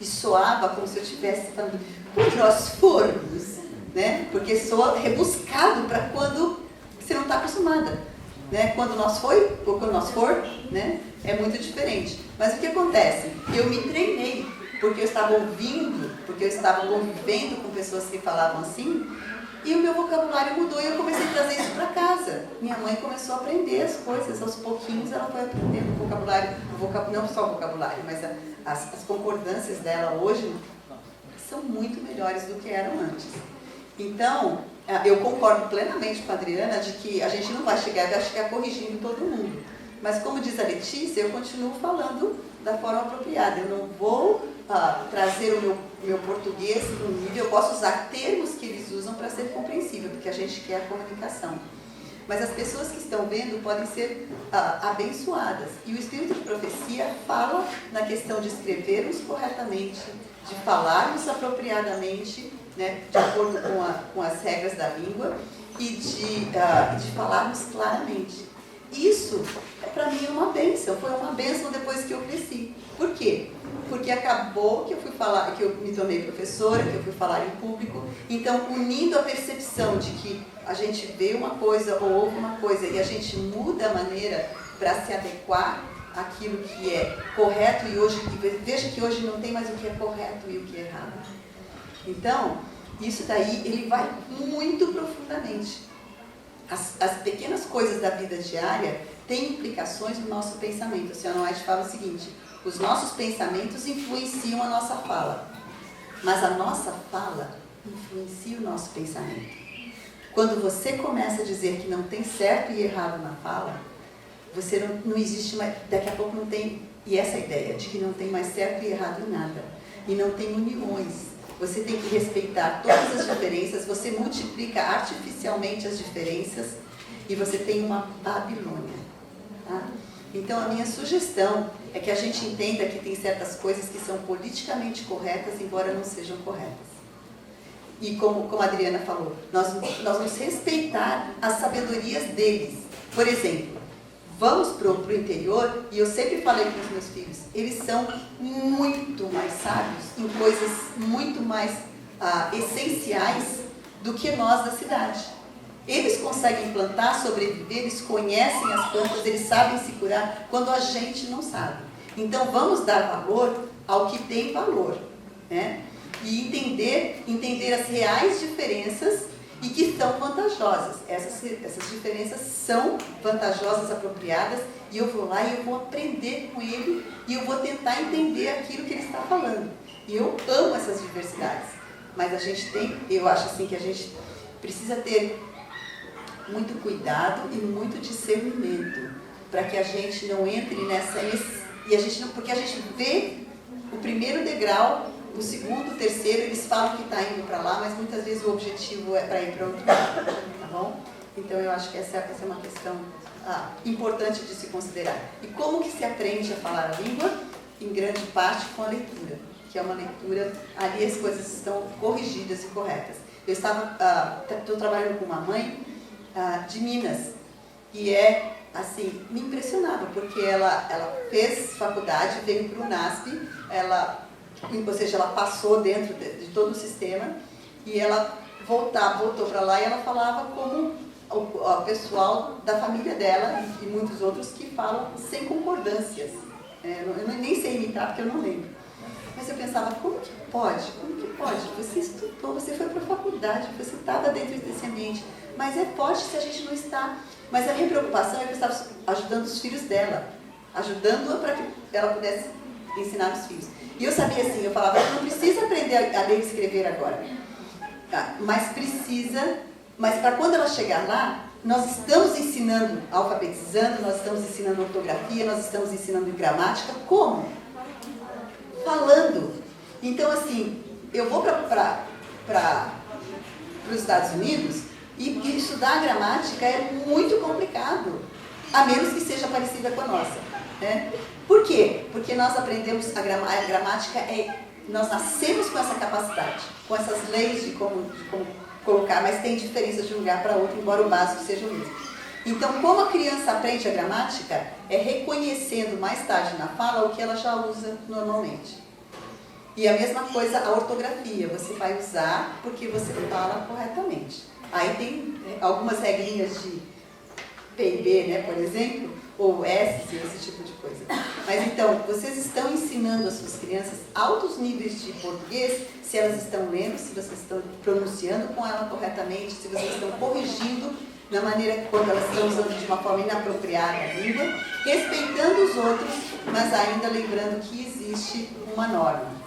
e soava como se eu estivesse falando, quando nós formos, né? Porque soa rebuscado para quando você não está acostumada. Né? Quando nós for, né? É muito diferente. Mas o que acontece? Eu me treinei, porque eu estava ouvindo, porque eu estava convivendo com pessoas que falavam assim, e o meu vocabulário mudou e eu comecei a trazer isso para casa. Minha mãe começou a aprender as coisas, aos pouquinhos ela foi aprendendo o vocabulário, não só o vocabulário, mas as concordâncias dela hoje são muito melhores do que eram antes. Então, eu concordo plenamente com a Adriana de que a gente não vai chegar corrigindo todo mundo. Mas como diz a Letícia, eu continuo falando da forma apropriada. Eu não vou trazer o meu português para um nível, eu posso usar termos que eles usam para ser compreensível, porque a gente quer a comunicação. Mas as pessoas que estão vendo podem ser abençoadas. E o Espírito de Profecia fala na questão de escrevermos corretamente, de falarmos apropriadamente, né, de acordo com as regras da língua e de falarmos claramente. Isso, para mim, é uma bênção. Foi uma bênção depois que eu cresci. Por quê? Porque acabou que eu me tornei professora, que eu fui falar em público. Então, unindo a percepção de que a gente vê uma coisa ou ouve uma coisa e a gente muda a maneira para se adequar àquilo que é correto veja que hoje não tem mais o que é correto e o que é errado. Então, isso daí, ele vai muito profundamente. As pequenas coisas da vida diária têm implicações no nosso pensamento. A senhora White fala o seguinte, os nossos pensamentos influenciam a nossa fala, mas a nossa fala influencia o nosso pensamento. Quando você começa a dizer que não tem certo e errado na fala, você não existe mais, daqui a pouco não tem, e essa ideia de que não tem mais certo e errado em nada, e não tem uniões. Você tem que respeitar todas as diferenças, você multiplica artificialmente as diferenças e você tem uma Babilônia. Tá? Então, a minha sugestão é que a gente entenda que tem certas coisas que são politicamente corretas, embora não sejam corretas. E como a Adriana falou, nós vamos respeitar as sabedorias deles. Por exemplo, vamos para o interior, e eu sempre falei com os meus filhos, eles são muito mais sábios em coisas muito mais essenciais do que nós da cidade. Eles conseguem plantar, sobreviver, eles conhecem as plantas, eles sabem se curar, quando a gente não sabe. Então vamos dar valor ao que tem valor. Né? e entender as reais diferenças e que são vantajosas. Essas diferenças são vantajosas, apropriadas, e eu vou lá e eu vou aprender com ele e eu vou tentar entender aquilo que ele está falando. E eu amo essas diversidades. Mas eu acho assim que a gente precisa ter muito cuidado e muito discernimento para que a gente não entre porque a gente vê o primeiro degrau, o segundo, o terceiro, eles falam que está indo para lá, mas muitas vezes o objetivo é para ir para outro lado, tá bom? Então eu acho que essa é uma questão importante de se considerar. E como que se aprende a falar a língua? Em grande parte com a leitura, que é uma leitura, ali as coisas estão corrigidas e corretas. Eu estou trabalhando com uma mãe de Minas, e assim, me impressionava, porque ela fez faculdade, veio para o NASP, ou seja, ela passou dentro de todo o sistema, e ela voltou para lá e ela falava como o pessoal da família dela e muitos outros que falam sem concordâncias. Eu nem sei imitar porque eu não lembro. Mas eu pensava, como que pode? Você estudou, você foi para a faculdade, você estava dentro desse ambiente. Mas pode se a gente não está. Mas a minha preocupação é que eu estava ajudando os filhos dela, ajudando-a para que ela pudesse ensinar os filhos. E eu sabia assim, eu falava, não precisa aprender a ler e escrever agora. Mas para quando ela chegar lá, nós estamos ensinando, alfabetizando, nós estamos ensinando ortografia, nós estamos ensinando gramática. Como? Falando. Então, assim, eu vou para os Estados Unidos e estudar a gramática é muito complicado, a menos que seja parecida com a nossa. Né? Por quê? Porque nós aprendemos a gramática, nós nascemos com essa capacidade, com essas leis de como colocar, mas tem diferença de um lugar para outro, embora o básico seja o mesmo. Então, como a criança aprende a gramática, é reconhecendo mais tarde na fala o que ela já usa normalmente. E a mesma coisa a ortografia, você vai usar porque você fala corretamente. Aí tem algumas regrinhas de P&B, né, por exemplo, ou S, esse tipo de coisa. Mas então, vocês estão ensinando as suas crianças altos níveis de português, se elas estão lendo, se vocês estão pronunciando com ela corretamente, se vocês estão corrigindo na maneira quando elas estão usando de uma forma inapropriada a língua, respeitando os outros, mas ainda lembrando que existe uma norma.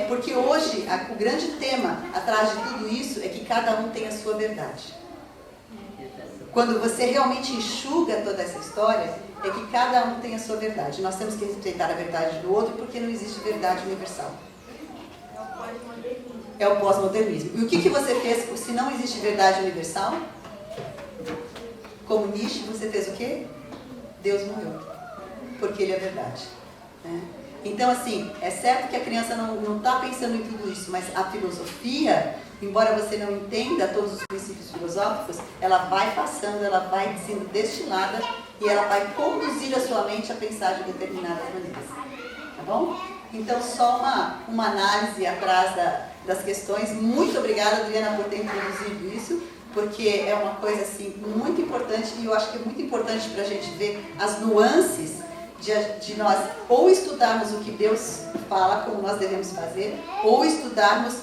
Porque hoje, o grande tema atrás de tudo isso é que cada um tem a sua verdade. Quando você realmente enxuga toda essa história, é que cada um tem a sua verdade. Nós temos que respeitar a verdade do outro, porque não existe verdade universal. É o pós-modernismo. E o que você fez se não existe verdade universal? Como Nietzsche, você fez o quê? Deus morreu, porque ele é verdade. Né? Então, assim, é certo que a criança não está pensando em tudo isso, mas a filosofia, embora você não entenda todos os princípios filosóficos, ela vai passando, ela vai sendo destilada e ela vai conduzir a sua mente a pensar de determinadas maneiras. Tá bom? Então, só uma análise atrás das questões. Muito obrigada, Adriana, por ter introduzido isso, porque é uma coisa assim, muito importante, e eu acho que é muito importante para a gente ver as nuances de nós ou estudarmos o que Deus fala, como nós devemos fazer, ou estudarmos,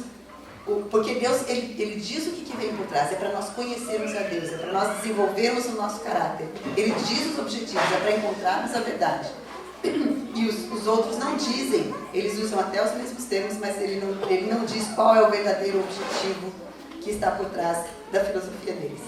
porque Deus, ele diz o que vem por trás, é para nós conhecermos a Deus, é para nós desenvolvermos o nosso caráter. Ele diz os objetivos, é para encontrarmos a verdade. E os outros não dizem, eles usam até os mesmos termos, mas ele não diz qual é o verdadeiro objetivo que está por trás da filosofia deles.